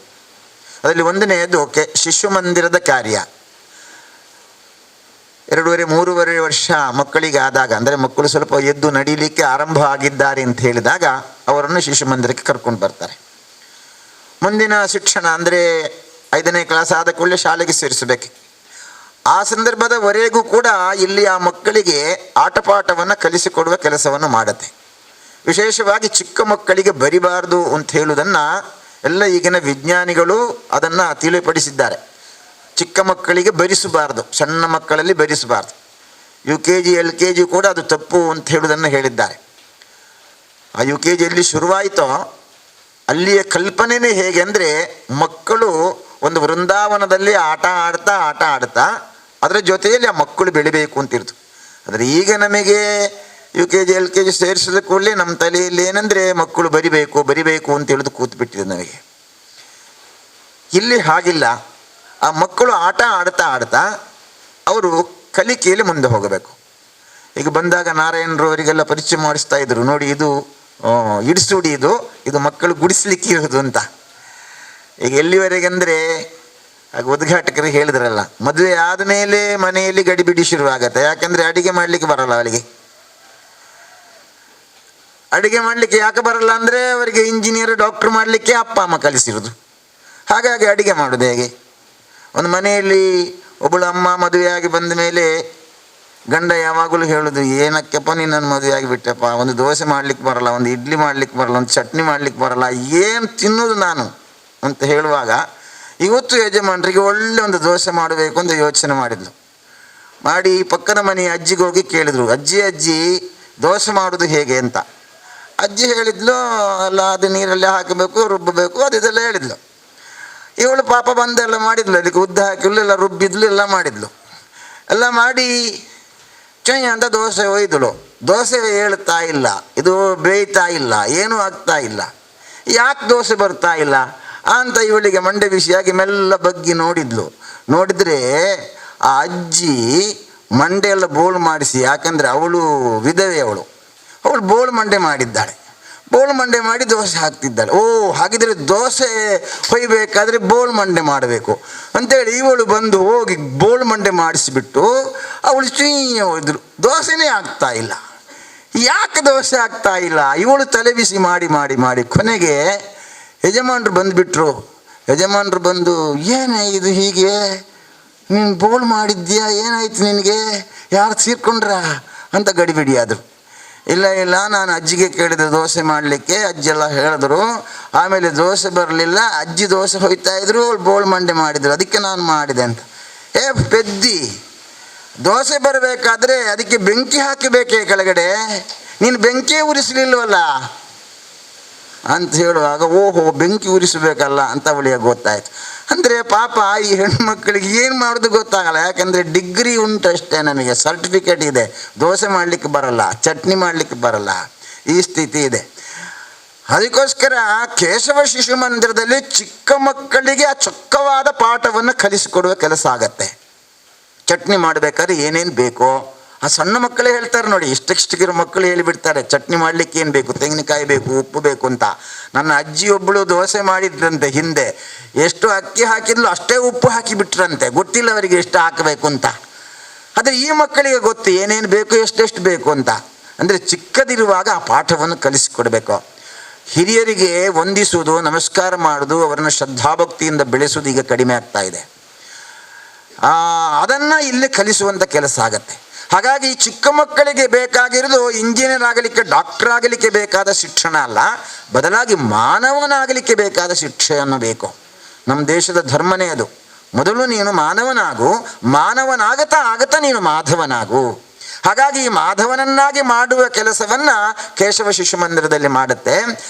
ಅದರಲ್ಲಿ ಒಂದನೆಯದು ಶಿಶು ಮಂದಿರದ ಕಾರ್ಯ. 2.5-3 ವರ್ಷ ಮಕ್ಕಳಿಗೆ ಆದಾಗ, ಅಂದರೆ ಮಕ್ಕಳು ಸ್ವಲ್ಪ ಎದ್ದು ನಡೀಲಿಕ್ಕೆ ಆರಂಭ ಆಗಿದ್ದಾರೆ ಅಂತ ಹೇಳಿದಾಗ ಅವರನ್ನು ಶಿಶು ಮಂದಿರಕ್ಕೆ ಕರ್ಕೊಂಡು ಬರ್ತಾರೆ. ಮುಂದಿನ ಶಿಕ್ಷಣ ಅಂದರೆ 5ನೇ ಕ್ಲಾಸ್ ಆದ ಕೂಡಲೇ ಶಾಲೆಗೆ ಸೇರಿಸಬೇಕು. ಆ ಸಂದರ್ಭದವರೆಗೂ ಕೂಡ ಇಲ್ಲಿ ಆ ಮಕ್ಕಳಿಗೆ ಆಟಪಾಠವನ್ನು ಕಲಿಸಿಕೊಡುವ ಕೆಲಸವನ್ನು ಮಾಡುತ್ತೆ. ವಿಶೇಷವಾಗಿ ಚಿಕ್ಕ ಮಕ್ಕಳಿಗೆ ಬರಿಬಾರ್ದು ಅಂತ ಹೇಳುವುದನ್ನು ಎಲ್ಲ ಈಗಿನ ವಿಜ್ಞಾನಿಗಳು ಅದನ್ನು ತಿಳಿಪಡಿಸಿದ್ದಾರೆ. ಚಿಕ್ಕ ಮಕ್ಕಳಿಗೆ ಬರಿಸಬಾರ್ದು, ಸಣ್ಣ ಮಕ್ಕಳಲ್ಲಿ ಬರಿಸಬಾರ್ದು. UKG LKG ಕೂಡ ಅದು ತಪ್ಪು ಅಂತ ಹೇಳುವುದನ್ನು ಹೇಳಿದ್ದಾರೆ. ಆ UKGಯಲ್ಲಿ ಶುರುವಾಯಿತೋ ಅಲ್ಲಿಯ ಕಲ್ಪನೆಯೇ ಹೇಗೆ ಅಂದರೆ, ಮಕ್ಕಳು ಒಂದು ವೃಂದಾವನದಲ್ಲಿ ಆಟ ಆಡ್ತಾ ಅದರ ಜೊತೆಯಲ್ಲಿ ಆ ಮಕ್ಕಳು ಬೆಳಿಬೇಕು ಅಂತಿರ್ತು. ಆದರೆ ಈಗ ನಮಗೆ UKG LKG ಸೇರಿಸಿದ ಕೂಡಲೇ ನಮ್ಮ ತಲೆಯಲ್ಲಿ ಏನಂದರೆ ಮಕ್ಕಳು ಬರಿಬೇಕು ಅಂತ ಹೇಳೋದು ಕೂತ್ಬಿಟ್ಟಿದೆ ನಮಗೆ. ಇಲ್ಲಿ ಹಾಗಿಲ್ಲ. ಆ ಮಕ್ಕಳು ಆಟ ಆಡ್ತಾ ಅವರು ಕಲಿಕೆಯಲ್ಲಿ ಮುಂದೆ ಹೋಗಬೇಕು. ಈಗ ಬಂದಾಗ ನಾರಾಯಣರವರಿಗೆಲ್ಲ ಪರಿಚಯ ಮಾಡಿಸ್ತಾ ಇದ್ರು, ನೋಡಿ ಇದು ಇಡಿಸುಡಿ, ಇದು ಮಕ್ಕಳು ಗುಡಿಸ್ಲಿಕ್ಕೆ ಇರೋದು ಅಂತ. ಈಗ ಎಲ್ಲಿವರೆಗೆ ಅಂದರೆ ಆಗ ಉದ್ಘಾಟಕರು ಹೇಳಿದ್ರಲ್ಲ, ಮದುವೆ ಆದಮೇಲೆ ಮನೆಯಲ್ಲಿ ಗಡಿಬಿಡಿ ಶುರುವಾಗತ್ತೆ. ಯಾಕಂದರೆ ಅಡಿಗೆ ಮಾಡಲಿಕ್ಕೆ ಬರಲ್ಲ ಅವಳಿಗೆ. ಅಡಿಗೆ ಮಾಡಲಿಕ್ಕೆ ಯಾಕೆ ಬರಲ್ಲ ಅಂದರೆ ಅವರಿಗೆ ಇಂಜಿನಿಯರ್ ಡಾಕ್ಟರ್ ಮಾಡಲಿಕ್ಕೆ ಅಪ್ಪ ಅಮ್ಮ ಕಲಿಸಿರೋದು. ಹಾಗಾಗಿ ಅಡಿಗೆ ಮಾಡೋದು ಹೇಗೆ? ಒಂದು ಮನೆಯಲ್ಲಿ ಒಬ್ಬಳು ಅಮ್ಮ ಮದುವೆಯಾಗಿ ಬಂದ ಮೇಲೆ ಗಂಡ ಯಾವಾಗಲೂ ಹೇಳೋದು, ಏನಕ್ಕೆಪ್ಪ ನೀನು ನನ್ನ ಮದುವೆ ಆಗಿಬಿಟ್ಟೆಪ್ಪ, ಒಂದು ದೋಸೆ ಮಾಡ್ಲಿಕ್ಕೆ ಬರಲ್ಲ, ಒಂದು ಇಡ್ಲಿ ಮಾಡ್ಲಿಕ್ಕೆ ಬರಲ್ಲ, ಒಂದು ಚಟ್ನಿ ಮಾಡ್ಲಿಕ್ಕೆ ಬರಲ್ಲ, ಏನು ತಿನ್ನೋದು ನಾನು ಅಂತ ಹೇಳುವಾಗ ಇವತ್ತು ಯಜಮಾನರಿಗೆ ಒಳ್ಳೆ ಒಂದು ದೋಸೆ ಮಾಡಬೇಕು ಅಂತ ಯೋಚನೆ ಮಾಡಿದ್ಲು. ಮಾಡಿ ಪಕ್ಕದ ಮನೆಯ ಅಜ್ಜಿಗೆ ಹೋಗಿ ಕೇಳಿದ್ರು, ಅಜ್ಜಿ ದೋಸೆ ಮಾಡೋದು ಹೇಗೆ ಅಂತ. ಅಜ್ಜಿ ಹೇಳಿದ್ಲು, ಅಲ್ಲ ಅದು ನೀರಲ್ಲಿ ಹಾಕಬೇಕು, ರುಬ್ಬಬೇಕು, ಅದೆಲ್ಲ ಹೇಳಿದ್ಲು. ಇವಳು ಪಾಪ ಬಂದೆಲ್ಲ ಮಾಡಿದ್ಲು, ಅದಕ್ಕೆ ಉದ್ದ ಹಾಕಿದ್ಲು, ಎಲ್ಲ ರುಬ್ಬಿದ್ಲು, ಎಲ್ಲ ಮಾಡಿದ್ಲು. ಎಲ್ಲ ಮಾಡಿ ಚೊಯ್ ಅಂತ ದೋಸೆ ಒಯ್ದಳು. ದೋಸೆ ಹೇಳ್ತಾ ಇಲ್ಲ, ಇದು ಬೇಯ್ತಾ ಇಲ್ಲ, ಏನೂ ಆಗ್ತಾ ಇಲ್ಲ. ಯಾಕೆ ದೋಸೆ ಬರ್ತಾ ಇಲ್ಲ ಅಂತ ಇವಳಿಗೆ ಮಂಡೆ ಬಿಸಿಯಾಗಿ ಮೆಲ್ಲ ಬಗ್ಗಿ ನೋಡಿದ್ಲು. ನೋಡಿದರೆ ಆ ಅಜ್ಜಿ ಮಂಡೆ ಎಲ್ಲ ಬೋಳು ಮಾಡಿಸಿ, ಯಾಕಂದರೆ ಅವಳು ವಿಧವೆ, ಅವಳು ಬೋಳು ಮಂಡೆ ಮಾಡಿದ್ದಾಳೆ. ಬೋಳು ಮಂಡೆ ಮಾಡಿ ದೋಸೆ ಹಾಕ್ತಿದ್ದಾಳೆ. ಓ, ಹಾಗಿದ್ರೆ ದೋಸೆ ಹೊಯ್ಬೇಕಾದ್ರೆ ಬೋಳು ಮಂಡೆ ಮಾಡಬೇಕು ಅಂತೇಳಿ ಇವಳು ಬಂದು ಹೋಗಿ ಬೋಳು ಮಂಡೆ ಮಾಡಿಸಿಬಿಟ್ಟು ಅವಳು ಚೀಯ ಹೋದ್ರು. ದೋಸೆನೇ ಆಗ್ತಾ ಇಲ್ಲ. ಯಾಕೆ ದೋಸೆ ಆಗ್ತಾ ಇಲ್ಲ? ಇವಳು ತಲೆ ಬಿಸಿ ಮಾಡಿ ಮಾಡಿ ಮಾಡಿ ಕೊನೆಗೆ ಯಜಮಾನ್ರು ಬಂದುಬಿಟ್ರು. ಯಜಮಾನ್ರು ಬಂದು, ಏನೇ ಇದು ಹೀಗೆ, ನೀನು ಬೋಳು ಮಾಡಿದ್ಯಾ, ಏನಾಯ್ತು ನಿನಗೆ, ಯಾರು ತೀರ್ಕೊಂಡ್ರ ಅಂತ ಗಡಿಬಿಡಿ ಆದರು. ಇಲ್ಲ ನಾನು ಅಜ್ಜಿಗೆ ಕೇಳಿದೆ ದೋಸೆ ಮಾಡಲಿಕ್ಕೆ, ಅಜ್ಜೆಲ್ಲ ಹೇಳಿದ್ರು. ಆಮೇಲೆ ದೋಸೆ ಬರಲಿಲ್ಲ, ಅಜ್ಜಿ ದೋಸೆ ಹೊಯ್ತಾ ಇದ್ರು, ಅವ್ಳು ಬೋಳು ಮಂಡೆ ಮಾಡಿದ್ರು, ಅದಕ್ಕೆ ನಾನು ಮಾಡಿದೆ ಅಂತ. ಪೆದ್ದಿ, ದೋಸೆ ಬರಬೇಕಾದ್ರೆ ಅದಕ್ಕೆ ಬೆಂಕಿ ಹಾಕಬೇಕೇ ಕೆಳಗಡೆ, ನೀನು ಬೆಂಕಿಯೇ ಉರಿಸಲಿಲ್ವಲ್ಲ ಅಂತ ಹೇಳುವಾಗ, ಓಹೋ ಬೆಂಕಿ ಉರಿಸಬೇಕಲ್ಲ ಅಂತ ಅವಳಿಗೆ ಗೊತ್ತಾಯ್ತು. ಅಂದರೆ ಪಾಪ ಈ ಹೆಣ್ಮಕ್ಳಿಗೆ ಏನು ಮಾಡೋದು ಗೊತ್ತಾಗಲ್ಲ. ಯಾಕಂದರೆ ಡಿಗ್ರಿ ಉಂಟಷ್ಟೇ, ನಮಗೆ ಸರ್ಟಿಫಿಕೇಟ್ ಇದೆ, ದೋಸೆ ಮಾಡಲಿಕ್ಕೆ ಬರಲ್ಲ, ಚಟ್ನಿ ಮಾಡಲಿಕ್ಕೆ ಬರಲ್ಲ, ಈ ಸ್ಥಿತಿ ಇದೆ. ಅದಕ್ಕೋಸ್ಕರ ಕೇಶವ ಶಿಶು ಮಂದಿರದಲ್ಲಿ ಚಿಕ್ಕ ಮಕ್ಕಳಿಗೆ ಆ ಚೊಕ್ಕವಾದ ಪಾಠವನ್ನು ಕಲಿಸಿಕೊಡುವ ಕೆಲಸ ಆಗತ್ತೆ. ಚಟ್ನಿ ಮಾಡಬೇಕಾದ್ರೆ ಏನೇನು ಬೇಕೋ ಆ ಸಣ್ಣ ಮಕ್ಕಳೇ ಹೇಳ್ತಾರೆ ನೋಡಿ, ಇಷ್ಟಕ್ಕಿರೋ ಮಕ್ಕಳು ಹೇಳಿಬಿಡ್ತಾರೆ ಚಟ್ನಿ ಮಾಡಲಿಕ್ಕೆ ಏನು ಬೇಕು, ತೆಂಗಿನಕಾಯಿ ಬೇಕು, ಉಪ್ಪು ಬೇಕು ಅಂತ. ನನ್ನ ಅಜ್ಜಿಯೊಬ್ಬಳು ದೋಸೆ ಮಾಡಿದ್ರಂತೆ ಹಿಂದೆ, ಎಷ್ಟು ಅಕ್ಕಿ ಹಾಕಿದ್ಲು ಅಷ್ಟೇ ಉಪ್ಪು ಹಾಕಿಬಿಟ್ರಂತೆ, ಗೊತ್ತಿಲ್ಲ ಅವರಿಗೆ ಎಷ್ಟು ಹಾಕಬೇಕು ಅಂತ. ಆದರೆ ಈ ಮಕ್ಕಳಿಗೆ ಗೊತ್ತು ಏನೇನು ಬೇಕು, ಎಷ್ಟೆಷ್ಟು ಬೇಕು ಅಂತ. ಅಂದರೆ ಚಿಕ್ಕದಿರುವಾಗ ಆ ಪಾಠವನ್ನು ಕಲಿಸಿಕೊಡ್ಬೇಕು. ಹಿರಿಯರಿಗೆ ವಂದಿಸುವುದು, ನಮಸ್ಕಾರ ಮಾಡೋದು, ಅವರನ್ನು ಶ್ರದ್ಧಾಭಕ್ತಿಯಿಂದ ಬೆಳೆಸೋದು ಈಗ ಕಡಿಮೆ ಆಗ್ತಾ ಇದೆ. ಅದನ್ನು ಇಲ್ಲಿ ಕಲಿಸುವಂಥ ಕೆಲಸ ಆಗತ್ತೆ. ಹಾಗಾಗಿ ಚಿಕ್ಕ ಮಕ್ಕಳಿಗೆ ಬೇಕಾಗಿರೋದು ಇಂಜಿನಿಯರ್ ಆಗಲಿಕ್ಕೆ, ಡಾಕ್ಟರ್ ಆಗಲಿಕ್ಕೆ ಬೇಕಾದ ಶಿಕ್ಷಣ ಅಲ್ಲ, ಬದಲಾಗಿ ಮಾನವನಾಗಲಿಕ್ಕೆ ಬೇಕಾದ ಶಿಕ್ಷಣ ಬೇಕು. ನಮ್ಮ ದೇಶದ ಧರ್ಮನೇ ಅದು. ಮೊದಲು ನೀನು ಮಾನವನಾಗು, ಮಾನವನಾಗತಾ ನೀನು ಮಾಧವನಾಗು. ಹಾಗಾಗಿ ಈ ಮಾಧವನನ್ನಾಗಿ ಮಾಡುವ ಕೆಲಸವನ್ನು ಕೇಶವ ಶಿಶು ಮಂದಿರದಲ್ಲಿ ಮಾಡುತ್ತೆ.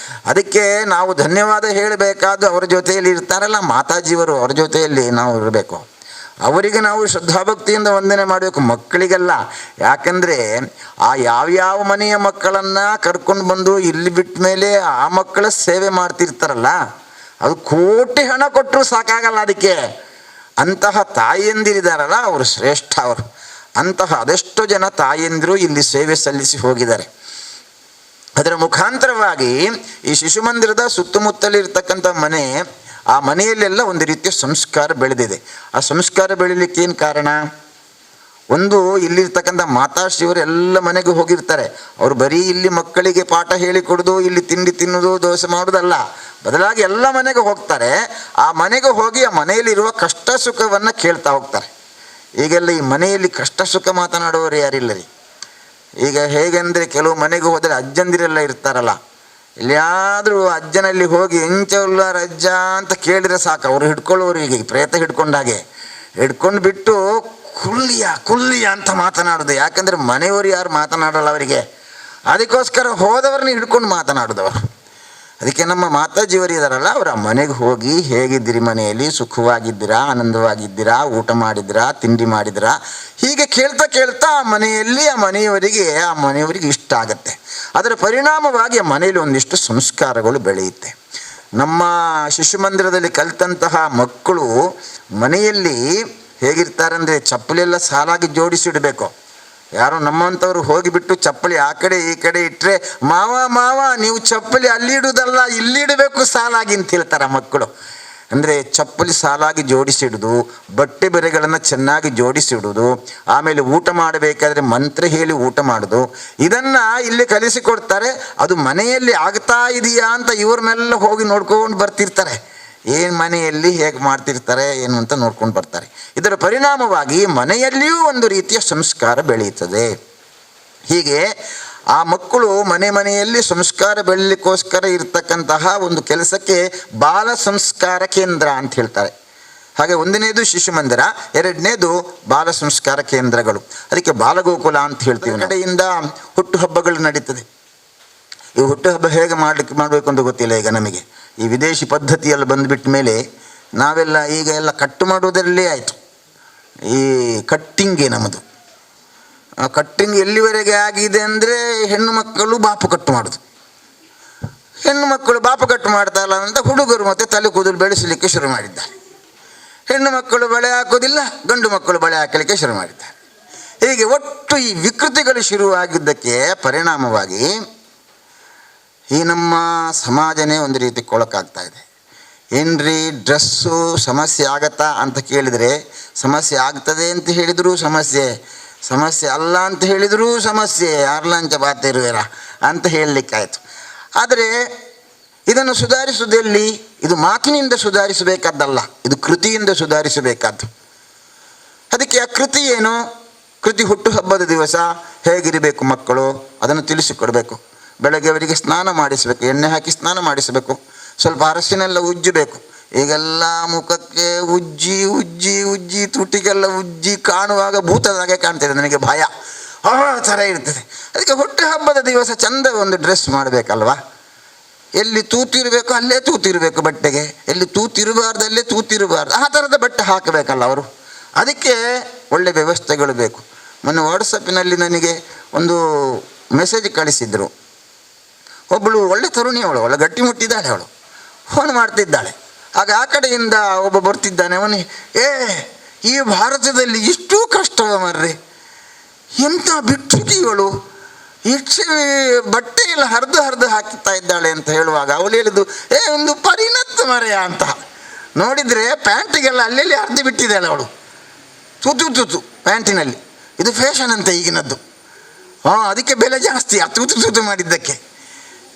ಅದಕ್ಕೆ ನಾವು ಧನ್ಯವಾದ ಹೇಳಬೇಕಾದ್ದು ಅವರ ಜೊತೆಯಲ್ಲಿ ಇರ್ತಾರಲ್ಲ ಮಾತಾಜಿಯವರು, ಅವರ ಜೊತೆಯಲ್ಲಿ ನಾವು ಇರಬೇಕು. ಅವರಿಗೆ ನಾವು ಶ್ರದ್ಧಾಭಕ್ತಿಯಿಂದ ವಂದನೆ ಮಾಡಬೇಕು, ಮಕ್ಕಳಿಗೆಲ್ಲ. ಯಾಕಂದರೆ ಆ ಯಾವ್ಯಾವ ಮನೆಯ ಮಕ್ಕಳನ್ನು ಕರ್ಕೊಂಡು ಬಂದು ಇಲ್ಲಿ ಬಿಟ್ಟ ಮೇಲೆ ಆ ಮಕ್ಕಳ ಸೇವೆ ಮಾಡ್ತಿರ್ತಾರಲ್ಲ, ಅದು ಕೋಟಿ ಹಣ ಕೊಟ್ಟರು ಸಾಕಾಗಲ್ಲ ಅದಕ್ಕೆ. ಅಂತಹ ತಾಯಿಯಂದಿರಿದ್ದಾರಲ್ಲ, ಅವರು ಶ್ರೇಷ್ಠ. ಅವರು ಅಂತಹ ಅದೆಷ್ಟೋ ಜನ ತಾಯಿಯಂದಿರು ಇಲ್ಲಿ ಸೇವೆ ಸಲ್ಲಿಸಿ ಹೋಗಿದ್ದಾರೆ. ಅದರ ಮುಖಾಂತರವಾಗಿ ಈ ಶಿಶು ಮಂದಿರದ ಸುತ್ತಮುತ್ತಲಿರ್ತಕ್ಕಂಥ ಮನೆ, ಆ ಮನೆಯಲ್ಲೆಲ್ಲ ಒಂದು ರೀತಿಯ ಸಂಸ್ಕಾರ ಬೆಳೆದಿದೆ. ಆ ಸಂಸ್ಕಾರ ಬೆಳೀಲಿಕ್ಕೆ ಏನು ಕಾರಣ? ಒಂದು, ಇಲ್ಲಿರ್ತಕ್ಕಂಥ ಮಾತಾಶ್ರೀಯವರು ಎಲ್ಲ ಮನೆಗೂ ಹೋಗಿರ್ತಾರೆ. ಅವರು ಬರೀ ಇಲ್ಲಿ ಮಕ್ಕಳಿಗೆ ಪಾಠ ಹೇಳಿಕೊಡೋದು, ಇಲ್ಲಿ ತಿಂಡಿ ತಿನ್ನೋದು, ದೋಸೆ ಮಾಡೋದಲ್ಲ, ಬದಲಾಗಿ ಎಲ್ಲ ಮನೆಗೂ ಹೋಗ್ತಾರೆ. ಆ ಮನೆಗೆ ಹೋಗಿ ಆ ಮನೆಯಲ್ಲಿರುವ ಕಷ್ಟ ಸುಖವನ್ನು ಕೇಳ್ತಾ ಹೋಗ್ತಾರೆ. ಈಗೆಲ್ಲ ಈ ಮನೆಯಲ್ಲಿ ಕಷ್ಟ ಸುಖ ಮಾತನಾಡುವವರು ಯಾರಿಲ್ಲ ರೀ. ಈಗ ಹೇಗೆಂದರೆ ಕೆಲವು ಮನೆಗೆ ಹೋದರೆ ಅಜ್ಜಂದಿರೆಲ್ಲ ಇರ್ತಾರಲ್ಲ, ಎಲ್ಲಿಯಾದರೂ ಅಜ್ಜನಲ್ಲಿ ಹೋಗಿ ಎಂಚವುಲ್ಲಾರ ಅಜ್ಜ ಅಂತ ಕೇಳಿದರೆ ಸಾಕು, ಅವರು ಹಿಡ್ಕೊಳ್ಳೋರು ಈಗ ಪ್ರೇತ ಹಿಡ್ಕೊಂಡಾಗೆ ಹಿಡ್ಕೊಂಡು ಬಿಟ್ಟು ಕುಲ್ಲಿಯ ಅಂತ ಮಾತನಾಡೋದು. ಯಾಕಂದರೆ ಮನೆಯವರು ಯಾರು ಮಾತನಾಡಲ್ಲ ಅವರಿಗೆ, ಅದಕ್ಕೋಸ್ಕರ ಹೋದವ್ರನ್ನ ಹಿಡ್ಕೊಂಡು ಮಾತನಾಡೋದವರು. ಅದಕ್ಕೆ ನಮ್ಮ ಮಾತಾಜಿಯವರು ಇದ್ದಾರಲ್ಲ, ಅವರ ಮನೆಗೆ ಹೋಗಿ ಹೇಗಿದ್ದೀರಿ, ಮನೆಯಲ್ಲಿ ಸುಖವಾಗಿದ್ದೀರಾ, ಆನಂದವಾಗಿದ್ದೀರಾ, ಊಟ ಮಾಡಿದ್ದೀರಾ, ತಿಂಡಿ ಮಾಡಿದ್ದೀರಾ, ಹೀಗೆ ಕೇಳ್ತಾ ಆ ಮನೆಯವರಿಗೆ ಇಷ್ಟ ಆಗುತ್ತೆ. ಅದರ ಪರಿಣಾಮವಾಗಿ ಆ ಮನೆಯಲ್ಲಿ ಒಂದಿಷ್ಟು ಸಂಸ್ಕಾರಗಳು ಬೆಳೆಯುತ್ತೆ. ನಮ್ಮ ಶಿಶು ಮಂದಿರದಲ್ಲಿ ಕಲಿತಂತಹ ಮಕ್ಕಳು ಮನೆಯಲ್ಲಿ ಹೇಗಿರ್ತಾರಂದರೆ, ಚಪ್ಪಲೆಲ್ಲ ಸಾಲಾಗಿ ಜೋಡಿಸಿಡಬೇಕು. ಯಾರೋ ನಮ್ಮಂಥವ್ರು ಹೋಗಿಬಿಟ್ಟು ಚಪ್ಪಲಿ ಆ ಕಡೆ ಈ ಕಡೆ ಇಟ್ಟರೆ, ಮಾವ ನೀವು ಚಪ್ಪಲಿ ಅಲ್ಲಿ ಇಡುವುದಲ್ಲ, ಇಲ್ಲಿಡಬೇಕು ಸಾಲಾಗಿ ಅಂತ ಹೇಳ್ತಾರೆ ಮಕ್ಕಳು. ಅಂದರೆ ಚಪ್ಪಲಿ ಸಾಲಾಗಿ ಜೋಡಿಸಿಡುವುದು, ಬಟ್ಟೆ ಬರೆಗಳನ್ನು ಚೆನ್ನಾಗಿ ಜೋಡಿಸಿಡುವುದು, ಆಮೇಲೆ ಊಟ ಮಾಡಬೇಕಾದ್ರೆ ಮಂತ್ರ ಹೇಳಿ ಊಟ ಮಾಡೋದು, ಇದನ್ನು ಇಲ್ಲಿ ಕಲಿಸಿಕೊಡ್ತಾರೆ. ಅದು ಮನೆಯಲ್ಲಿ ಆಗ್ತಾ ಇದೆಯಾ ಅಂತ ಇವ್ರನ್ನೆಲ್ಲ ಹೋಗಿ ನೋಡ್ಕೊಂಡು ಬರ್ತಿರ್ತಾರೆ. ಏನು ಮನೆಯಲ್ಲಿ ಹೇಗೆ ಮಾಡ್ತಿರ್ತಾರೆ ಏನು ಅಂತ ನೋಡ್ಕೊಂಡು ಬರ್ತಾರೆ. ಇದರ ಪರಿಣಾಮವಾಗಿ ಮನೆಯಲ್ಲಿಯೂ ಒಂದು ರೀತಿಯ ಸಂಸ್ಕಾರ ಬೆಳೆಯುತ್ತದೆ. ಹೀಗೆ ಆ ಮಕ್ಕಳು ಮನೆಯಲ್ಲಿ ಸಂಸ್ಕಾರ ಬೆಳಲಿಕ್ಕೋಸ್ಕರ ಇರ್ತಕ್ಕಂತಹ ಒಂದು ಕೆಲಸಕ್ಕೆ ಬಾಲ ಸಂಸ್ಕಾರ ಕೇಂದ್ರ ಅಂತ ಹೇಳ್ತಾರೆ. ಹಾಗೆ ಒಂದನೇದು ಶಿಶು ಮಂದಿರ, ಎರಡನೇದು ಬಾಲ ಸಂಸ್ಕಾರ ಕೇಂದ್ರಗಳು. ಅದಕ್ಕೆ ಬಾಲಗೋಕುಲ ಅಂತ ಹೇಳ್ತೀವಿ. ಕಡೆಯಿಂದ ಹುಟ್ಟುಹಬ್ಬಗಳು ನಡೀತದೆ. ಈ ಹುಟ್ಟುಹಬ್ಬ ಹೇಗೆ ಮಾಡಬೇಕು ಅಂತ ಗೊತ್ತಿಲ್ಲ ಈಗ ನಮಗೆ. ಈ ವಿದೇಶಿ ಪದ್ಧತಿಯಲ್ಲಿ ಬಂದುಬಿಟ್ಟ ಮೇಲೆ ನಾವೆಲ್ಲ ಈಗ ಎಲ್ಲ ಕಟ್ಟು ಮಾಡೋದರಲ್ಲೇ ಆಯಿತು. ಈ ಕಟ್ಟಿಂಗೇ ನಮ್ಮದು. ಆ ಕಟ್ಟಿಂಗ್ ಎಲ್ಲಿವರೆಗೆ ಆಗಿದೆ ಅಂದರೆ ಹೆಣ್ಣು ಮಕ್ಕಳು ಬಾಪು ಕಟ್ಟು ಮಾಡೋದು. ಹೆಣ್ಣು ಮಕ್ಕಳು ಬಾಪು ಕಟ್ಟು ಮಾಡ್ತಾರಲ್ಲ ಅಂತ ಹುಡುಗರು ಮತ್ತು ತಲೆ ಕೂದಲು ಬೆಳೆಸಲಿಕ್ಕೆ ಶುರು ಮಾಡಿದ್ದಾರೆ. ಹೆಣ್ಣು ಮಕ್ಕಳು ಬಳೆ ಹಾಕೋದಿಲ್ಲ, ಗಂಡು ಮಕ್ಕಳು ಬಳೆ ಹಾಕಲಿಕ್ಕೆ ಶುರು ಮಾಡಿದ್ದಾರೆ. ಹೀಗೆ ಒಟ್ಟು ಈ ವಿಕೃತಿಗಳು ಶುರುವಾಗಿದ್ದಕ್ಕೆ ಪರಿಣಾಮವಾಗಿ ಈ ನಮ್ಮ ಸಮಾಜನೇ ಒಂದು ರೀತಿ ಕೊಳಕಾಗ್ತಾ ಇದೆ. ಏನ್ರಿ ಡ್ರೆಸ್ಸು ಸಮಸ್ಯೆ ಆಗತ್ತಾ ಅಂತ ಕೇಳಿದರೆ ಸಮಸ್ಯೆ ಆಗ್ತದೆ ಅಂತ ಹೇಳಿದರೂ ಸಮಸ್ಯೆ ಅಲ್ಲ ಅಂತ ಹೇಳಿದರೂ ಸಮಸ್ಯೆ, ಯಾರ್ಲಂಚ ಬಾತಿರುವೆರ ಅಂತ ಹೇಳಲಿಕ್ಕಾಯಿತು. ಆದರೆ ಇದನ್ನು ಸುಧಾರಿಸುವುದೆಲ್ಲಿ? ಇದು ಮಾತಿನಿಂದ ಸುಧಾರಿಸಬೇಕಾದ್ದಲ್ಲ, ಇದು ಕೃತಿಯಿಂದ ಸುಧಾರಿಸಬೇಕಾದ್ದು. ಅದಕ್ಕೆ ಆ ಕೃತಿ ಏನು? ಕೃತಿ ಹುಟ್ಟುಹಬ್ಬದ ದಿವಸ ಹೇಗಿರಬೇಕು ಮಕ್ಕಳು ಅದನ್ನು ತಿಳಿಸಿಕೊಡಬೇಕು. ಬೆಳಗ್ಗೆ ಅವರಿಗೆ ಸ್ನಾನ ಮಾಡಿಸಬೇಕು, ಎಣ್ಣೆ ಹಾಕಿ ಸ್ನಾನ ಮಾಡಿಸಬೇಕು. ಸ್ವಲ್ಪ ಅರಸಿನೆಲ್ಲ ಉಜ್ಜಬೇಕು. ಈಗೆಲ್ಲ ಮುಖಕ್ಕೆ ಉಜ್ಜಿ ತುಟಿಗೆಲ್ಲ ಉಜ್ಜಿ ಕಾಣುವಾಗ ಭೂತದಾಗೆ ಕಾಣ್ತಿದೆ, ನನಗೆ ಭಯ ಆ ಥರ ಇರ್ತದೆ. ಅದಕ್ಕೆ ಹುಟ್ಟುಹಬ್ಬದ ದಿವಸ ಚಂದ ಒಂದು ಡ್ರೆಸ್ ಮಾಡಬೇಕಲ್ವ. ಎಲ್ಲಿ ತೂತಿರಬೇಕು ಅಲ್ಲೇ ತೂತಿರಬೇಕು, ಬಟ್ಟೆಗೆ ಎಲ್ಲಿ ತೂತಿರಬಾರ್ದು ಅಲ್ಲೇ ತೂತಿರಬಾರ್ದು, ಆ ಥರದ ಬಟ್ಟೆ ಹಾಕಬೇಕಲ್ಲ ಅವರು. ಅದಕ್ಕೆ ಒಳ್ಳೆ ವ್ಯವಸ್ಥೆಗಳು ಬೇಕು. ಮೊನ್ನೆ ವಾಟ್ಸಪ್ಪಿನಲ್ಲಿ ನನಗೆ ಒಂದು ಮೆಸೇಜ್ ಕಳಿಸಿದ್ರು. ಒಬ್ಬಳು ಒಳ್ಳೆ ತರುಣಿ, ಒಳ್ಳೆ ಗಟ್ಟಿ ಮುಟ್ಟಿದ್ದಾಳೆ, ಅವಳು ಫೋನ್ ಮಾಡ್ತಿದ್ದಾಳೆ. ಆಗ ಆ ಕಡೆಯಿಂದ ಒಬ್ಬ ಬರ್ತಿದ್ದಾನೆ. ಅವನು ಈ ಭಾರತದಲ್ಲಿ ಇಷ್ಟೂ ಕಷ್ಟವ ಮರ್ರಿ, ಎಂಥ ಬಿಟ್ಟಿದೀವಳು, ಇಷ್ಟು ಬಟ್ಟೆ ಎಲ್ಲ ಹರಿದು ಹಾಕ್ತಾ ಇದ್ದಾಳೆ ಅಂತ ಹೇಳುವಾಗ ಅವಳು ಹೇಳಿದ್ದು ಒಂದು ಪರಿಣತ್ ಮರೆಯ ಅಂತ. ನೋಡಿದರೆ ಪ್ಯಾಂಟಿಗೆಲ್ಲ ಅಲ್ಲೆಲ್ಲಿ ಹರಿದು ಬಿಟ್ಟಿದ್ದಾಳೆ ಅವಳು, ತೂತು ಪ್ಯಾಂಟಿನಲ್ಲಿ. ಇದು ಫ್ಯಾಷನ್ ಅಂತ ಈಗಿನದ್ದು. ಅದಕ್ಕೆ ಬೆಲೆ ಜಾಸ್ತಿ ಆ ತೂತು ಮಾಡಿದ್ದಕ್ಕೆ.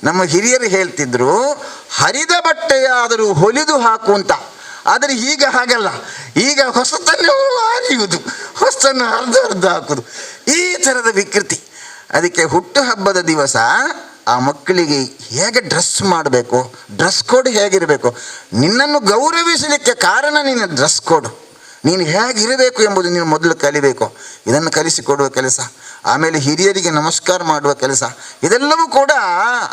ನಮ್ಮ ಹಿರಿಯರು ಹೇಳ್ತಿದ್ರು, ಹರಿದ ಬಟ್ಟೆಯಾದರೂ ಹೊಲಿದು ಹಾಕು ಅಂತ. ಆದರೆ ಈಗ ಹಾಗಲ್ಲ, ಈಗ ಹೊಸತನ್ನೇ ಹರಿಯುವುದು, ಹೊಸತನ್ನು ಹರಿದು ಹಾಕುವುದು, ಈ ಥರದ ವಿಕೃತಿ. ಅದಕ್ಕೆ ಹುಟ್ಟುಹಬ್ಬದ ದಿವಸ ಆ ಮಕ್ಕಳಿಗೆ ಹೇಗೆ ಡ್ರೆಸ್ ಮಾಡಬೇಕು, ಡ್ರೆಸ್ ಕೋಡ್ ಹೇಗಿರಬೇಕು, ನಿನ್ನನ್ನು ಗೌರವಿಸಲಿಕ್ಕೆ ಕಾರಣ ನಿನ್ನ ಡ್ರೆಸ್ ಕೋಡು, ನೀನು ಹೇಗಿರಬೇಕು ಎಂಬುದು ನೀನು ಮೊದಲು ಕಲಿಬೇಕು. ಇದನ್ನು ಕಲಿಸಿಕೊಡುವ ಕೆಲಸ, ಆಮೇಲೆ ಹಿರಿಯರಿಗೆ ನಮಸ್ಕಾರ ಮಾಡುವ ಕೆಲಸ, ಇದೆಲ್ಲವೂ ಕೂಡ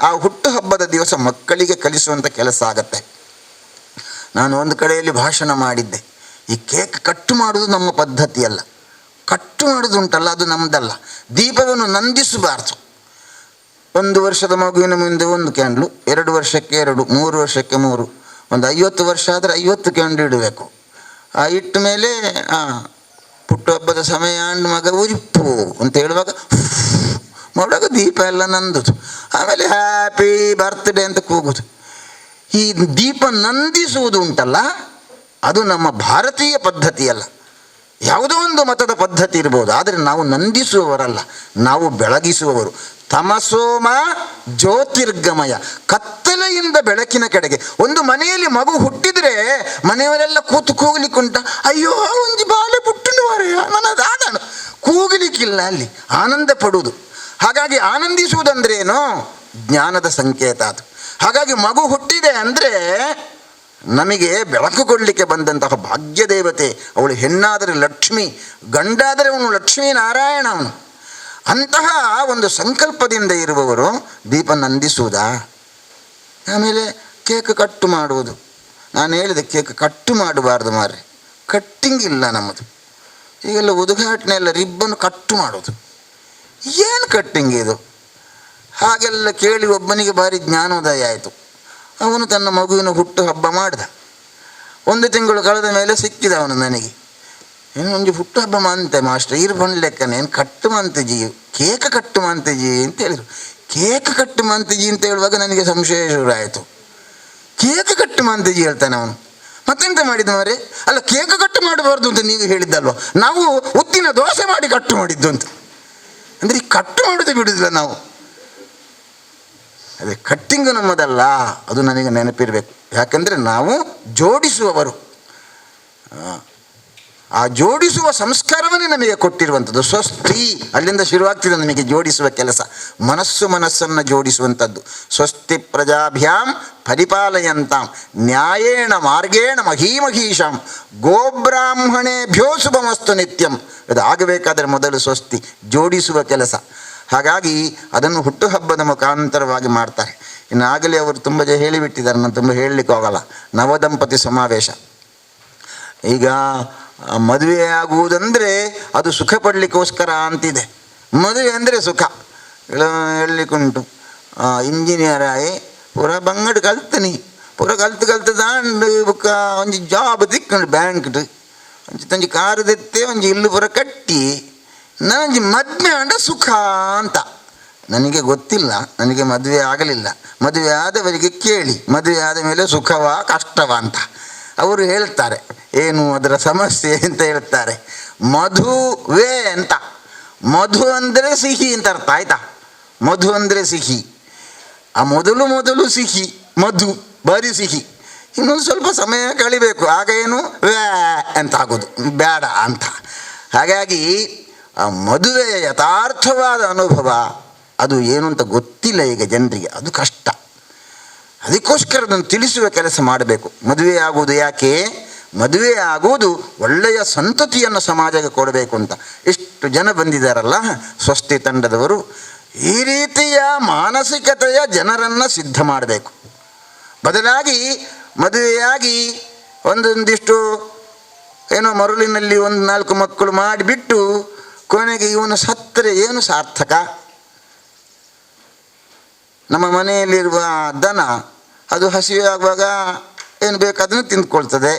ಆ ಹುಟ್ಟುಹಬ್ಬದ ದಿವಸ ಮಕ್ಕಳಿಗೆ ಕಲಿಸುವಂಥ ಕೆಲಸ ಆಗತ್ತೆ. ನಾನು ಒಂದು ಕಡೆಯಲ್ಲಿ ಭಾಷಣ ಮಾಡಿದ್ದೆ. ಈ ಕೇಕ್ ಕಟ್ಟು ಮಾಡೋದು ನಮ್ಮ ಪದ್ಧತಿಯಲ್ಲ, ಕಟ್ಟು ಮಾಡೋದು ಉಂಟಲ್ಲ ಅದು ನಮ್ಮದಲ್ಲ. ದೀಪವನ್ನು ನಂದಿಸಬಾರ್ದು. 1 ವರ್ಷದ ಮಗುವಿನ ಮುಂದೆ 1 ಕ್ಯಾಂಡ್ಲು, 2 ವರ್ಷಕ್ಕೆ 2, 3 ವರ್ಷಕ್ಕೆ 3, ಒಂದು 50 ವರ್ಷ ಆದರೆ 50 ಕ್ಯಾಂಡ್ಲು ಇಡಬೇಕು. ಇಟ್ಟ ಮೇಲೆ ಹುಟ್ಟುಹಬ್ಬದ ಸಮಯ ಅಂಡ್ ಮಗ ಉರಿಪು ಅಂತ ಹೇಳುವಾಗ ಮಾಡುವಾಗ ದೀಪ ಎಲ್ಲ ನಂದುದು. ಆಮೇಲೆ ಹ್ಯಾಪಿ ಬರ್ತ್ಡೇ ಅಂತ ಕೂಗುದು. ಈ ದೀಪ ನಂದಿಸುವುದು ಉಂಟಲ್ಲ ಅದು ನಮ್ಮ ಭಾರತೀಯ ಪದ್ಧತಿಯಲ್ಲ. ಯಾವುದೋ ಒಂದು ಮತದ ಪದ್ಧತಿ ಇರ್ಬೋದು, ಆದರೆ ನಾವು ನಂದಿಸುವವರಲ್ಲ, ನಾವು ಬೆಳಗಿಸುವವರು. ತಮಸೋಮ ಜ್ಯೋತಿರ್ಗಮಯ, ಕತ್ತಲೆಯಿಂದ ಬೆಳಕಿನ ಕಡೆಗೆ. ಒಂದು ಮನೆಯಲ್ಲಿ ಮಗು ಹುಟ್ಟಿದರೆ ಮನೆಯವರೆಲ್ಲ ಕೂಗ್ಲಿಕ್ಕುಂಟ, ಅಯ್ಯೋ ಒಂಜಿ ಬಾಲೆ ಪುಟ್ಟನು ಮರೆಯ ನನ್ನದಾದನು, ಕೂಗಲಿಕ್ಕಿಲ್ಲ, ಅಲ್ಲಿ ಆನಂದ ಪಡುವುದು. ಹಾಗಾಗಿ ಆನಂದಿಸುವುದಂದ್ರೆ ಏನು? ಜ್ಞಾನದ ಸಂಕೇತ ಅದು. ಹಾಗಾಗಿ ಮಗು ಹುಟ್ಟಿದೆ ಅಂದರೆ ನಮಗೆ ಬೆಳಕು ಕೊಡಲಿಕ್ಕೆ ಬಂದಂತಹ ಭಾಗ್ಯ ದೇವತೆ. ಅವಳು ಹೆಣ್ಣಾದರೆ ಲಕ್ಷ್ಮಿ, ಗಂಡಾದರೆ ಅವನು ಲಕ್ಷ್ಮೀನಾರಾಯಣ ಅವನು. ಅಂತಹ ಒಂದು ಸಂಕಲ್ಪದಿಂದ ಇರುವವರು ದೀಪ ನಂದಿಸುವುದಾ? ಆಮೇಲೆ ಕೇಕ್ ಕಟ್ಟು ಮಾಡುವುದು. ನಾನು ಹೇಳಿದೆ ಕೇಕ್ ಕಟ್ಟು ಮಾಡಬಾರ್ದು ಮಾರ್ರೆ, ಕಟ್ಟಿಂಗ್ ಇಲ್ಲ ನಮ್ಮದು. ಈಗೆಲ್ಲ ಉದ್ಘಾಟನೆ ಎಲ್ಲ ರಿಬ್ಬನ್ ಕಟ್ಟು ಮಾಡೋದು. ಏನು ಕಟ್ಟಿಂಗ್ ಇದು? ಹಾಗೆಲ್ಲ ಕೇಳಿ ಒಬ್ಬನಿಗೆ ಭಾರಿ ಜ್ಞಾನೋದಯ ಆಯಿತು. ಅವನು ತನ್ನ ಮಗುವಿನ ಹುಟ್ಟು ಹಬ್ಬ ಮಾಡಿದ. 1 ತಿಂಗಳು ಕಳೆದ ಮೇಲೆ ಸಿಕ್ಕಿದ ಅವನು ನನಗೆ. ಏನು ಒಂದು ಹುಟ್ಟು ಹಬ್ಬ ಮಂತೆ ಮಾಸ್ಟರ್, ಇರು ಬಂಡ್ಲೆಕ್ಕನೆ ಏನು ಕಟ್ಟು ಮಂತಜಿ, ಕೇಕ್ ಕಟ್ಟು ಮಂತಜಿ ಅಂತ ಹೇಳಿದರು. ಕೇಕ್ ಕಟ್ಟು ಮಂತಜಿ ಅಂತ ಹೇಳುವಾಗ ನನಗೆ ಸಂಶಯ ಶುರು ಆಯಿತು. ಕೇಕ್ ಕಟ್ಟು ಮಂತಜಿ ಹೇಳ್ತಾನೆ ಅವನು. ಮತ್ತೆಂತ ಮಾಡಿದ ಮಾರೆ? ಅಲ್ಲ, ಕೇಕ್ ಕಟ್ಟು ಮಾಡಬಾರ್ದು ಅಂತ ನೀವು ಹೇಳಿದ್ದಲ್ವ, ನಾವು ಉದ್ದಿನ ದೋಸೆ ಮಾಡಿ ಕಟ್ಟು ಮಾಡಿದ್ದು ಅಂತ. ಅಂದರೆ ಈ ಕಟ್ಟು ಮಾಡೋದು ಬಿಡುದಿಲ್ಲ ನಾವು. ಅದೇ ಕಟ್ಟಿಂಗು ನಮ್ಮದಲ್ಲ, ಅದು ನನಗೆ ನೆನಪಿರಬೇಕು. ಯಾಕಂದರೆ ನಾವು ಜೋಡಿಸುವವರು. ಆ ಜೋಡಿಸುವ ಸಂಸ್ಕಾರವನ್ನೇ ನಮಗೆ ಕೊಟ್ಟಿರುವಂಥದ್ದು. ಸ್ವಸ್ತಿ ಅಲ್ಲಿಂದ ಶುರುವಾಗ್ತಿದೆ ನಮಗೆ ಜೋಡಿಸುವ ಕೆಲಸ. ಮನಸ್ಸನ್ನು ಜೋಡಿಸುವಂಥದ್ದು. ಸ್ವಸ್ತಿ ಪ್ರಜಾಭ್ಯಾಂ ಪರಿಪಾಲಯಂತಾಂ ನ್ಯಾಯೇಣ ಮಾರ್ಗೇಣ ಮಹೀಮಹೀಶಾಂ ಗೋಬ್ರಾಹ್ಮಣೇಭ್ಯೋ ಶುಭಮಸ್ತು ನಿತ್ಯಂ. ಅದು ಆಗಬೇಕಾದರೆ ಮೊದಲು ಸ್ವಸ್ತಿ ಜೋಡಿಸುವ ಕೆಲಸ. ಹಾಗಾಗಿ ಅದನ್ನು ಹುಟ್ಟುಹಬ್ಬದ ಮುಖಾಂತರವಾಗಿ ಮಾಡ್ತಾರೆ. ಇನ್ನು ಆಗಲೇ ಅವರು ತುಂಬ ಹೇಳಿಬಿಟ್ಟಿದ್ದಾರೆ, ನಾನು ತುಂಬ ಹೇಳಲಿಕ್ಕೆ ಹೋಗಲ್ಲ. ನವದಂಪತಿ ಸಮಾವೇಶ. ಈಗ ಮದುವೆ ಆಗುವುದಂದರೆ ಅದು ಸುಖ ಪಡಲಿಕ್ಕೋಸ್ಕರ ಅಂತಿದೆ. ಮದುವೆ ಅಂದರೆ ಸುಖ ಹೇಳಲಿಕ್ಕುಂಟು. ಇಂಜಿನಿಯರ್ ಆಗಿ ಪೂರ ಬಂಗಡ್ ಕಲ್ತನಿ, ಪೂರ ಕಲ್ತು ದಾಂಡು ಬುಕ್ಕ ಒಂಜಿ ಜಾಬ್ ತಿಕ್ಕೊಂಡು ಬ್ಯಾಂಕ್ಡ್ ಒಂಜಿ ಕಾರು ತೆತ್ತೆ ಒಂಜಿ ಇಲ್ಲು ಪೂರ ಕಟ್ಟಿ ನನಗೆ ಮದುವೆ ಅಂಡ ಸುಖ ಅಂತ. ನನಗೆ ಗೊತ್ತಿಲ್ಲ, ನನಗೆ ಮದುವೆ ಆಗಲಿಲ್ಲ. ಮದುವೆ ಆದವರಿಗೆ ಕೇಳಿ, ಮದುವೆ ಆದ ಮೇಲೆ ಸುಖವಾ ಕಷ್ಟವಾ ಅಂತ ಅವರು ಹೇಳ್ತಾರೆ. ಏನು ಅದರ ಸಮಸ್ಯೆ ಅಂತ ಹೇಳ್ತಾರೆ. ಮಧುವೆ ಅಂತ. ಮಧು ಅಂದರೆ ಸಿಹಿ ಅಂತ ಅರ್ಥ ಆಯ್ತಾ? ಮಧು ಅಂದರೆ ಸಿಹಿ. ಆ ಮೊದಲು ಸಿಹಿ, ಮಧು ಭಾರಿ ಸಿಹಿ. ಇನ್ನೊಂದು ಸ್ವಲ್ಪ ಸಮಯ ಕಳಿಬೇಕು, ಆಗ ಏನು ವ್ಯಾ ಅಂತ ಆಗೋದು, ಬೇಡ ಅಂತ. ಹಾಗಾಗಿ ಆ ಮದುವೆಯ ಯಥಾರ್ಥವಾದ ಅನುಭವ ಅದು ಏನು ಅಂತ ಗೊತ್ತಿಲ್ಲ ಈಗ ಜನರಿಗೆ, ಅದು ಕಷ್ಟ. ಅದಕ್ಕೋಸ್ಕರ ಅದನ್ನು ತಿಳಿಸುವ ಕೆಲಸ ಮಾಡಬೇಕು. ಮದುವೆ ಆಗುವುದು ಯಾಕೆ? ಮದುವೆ ಆಗುವುದು ಒಳ್ಳೆಯ ಸಂತತಿಯನ್ನು ಸಮಾಜಕ್ಕೆ ಕೊಡಬೇಕು ಅಂತ. ಇಷ್ಟು ಜನ ಬಂದಿದ್ದಾರಲ್ಲ ಸ್ವಸ್ತಿ ತಂಡದವರು, ಈ ರೀತಿಯ ಮಾನಸಿಕತೆಯ ಜನರನ್ನು ಸಿದ್ಧ ಮಾಡಬೇಕು. ಬದಲಾಗಿ ಮದುವೆಯಾಗಿ ಒಂದೊಂದಿಷ್ಟು ಏನೋ ಮರುಳಿನಲ್ಲಿ 1-4 ಮಕ್ಕಳು ಮಾಡಿಬಿಟ್ಟು ಕೊನೆಗೆ ಇವನು ಸತ್ತರೆ ಏನು ಸಾರ್ಥಕ? ನಮ್ಮ ಮನೆಯಲ್ಲಿರುವ ದನ ಅದು ಹಸಿವೆ ಆಗುವಾಗ ಏನು ಬೇಕು ಅದನ್ನು ತಿಂದ್ಕೊಳ್ತದೆ.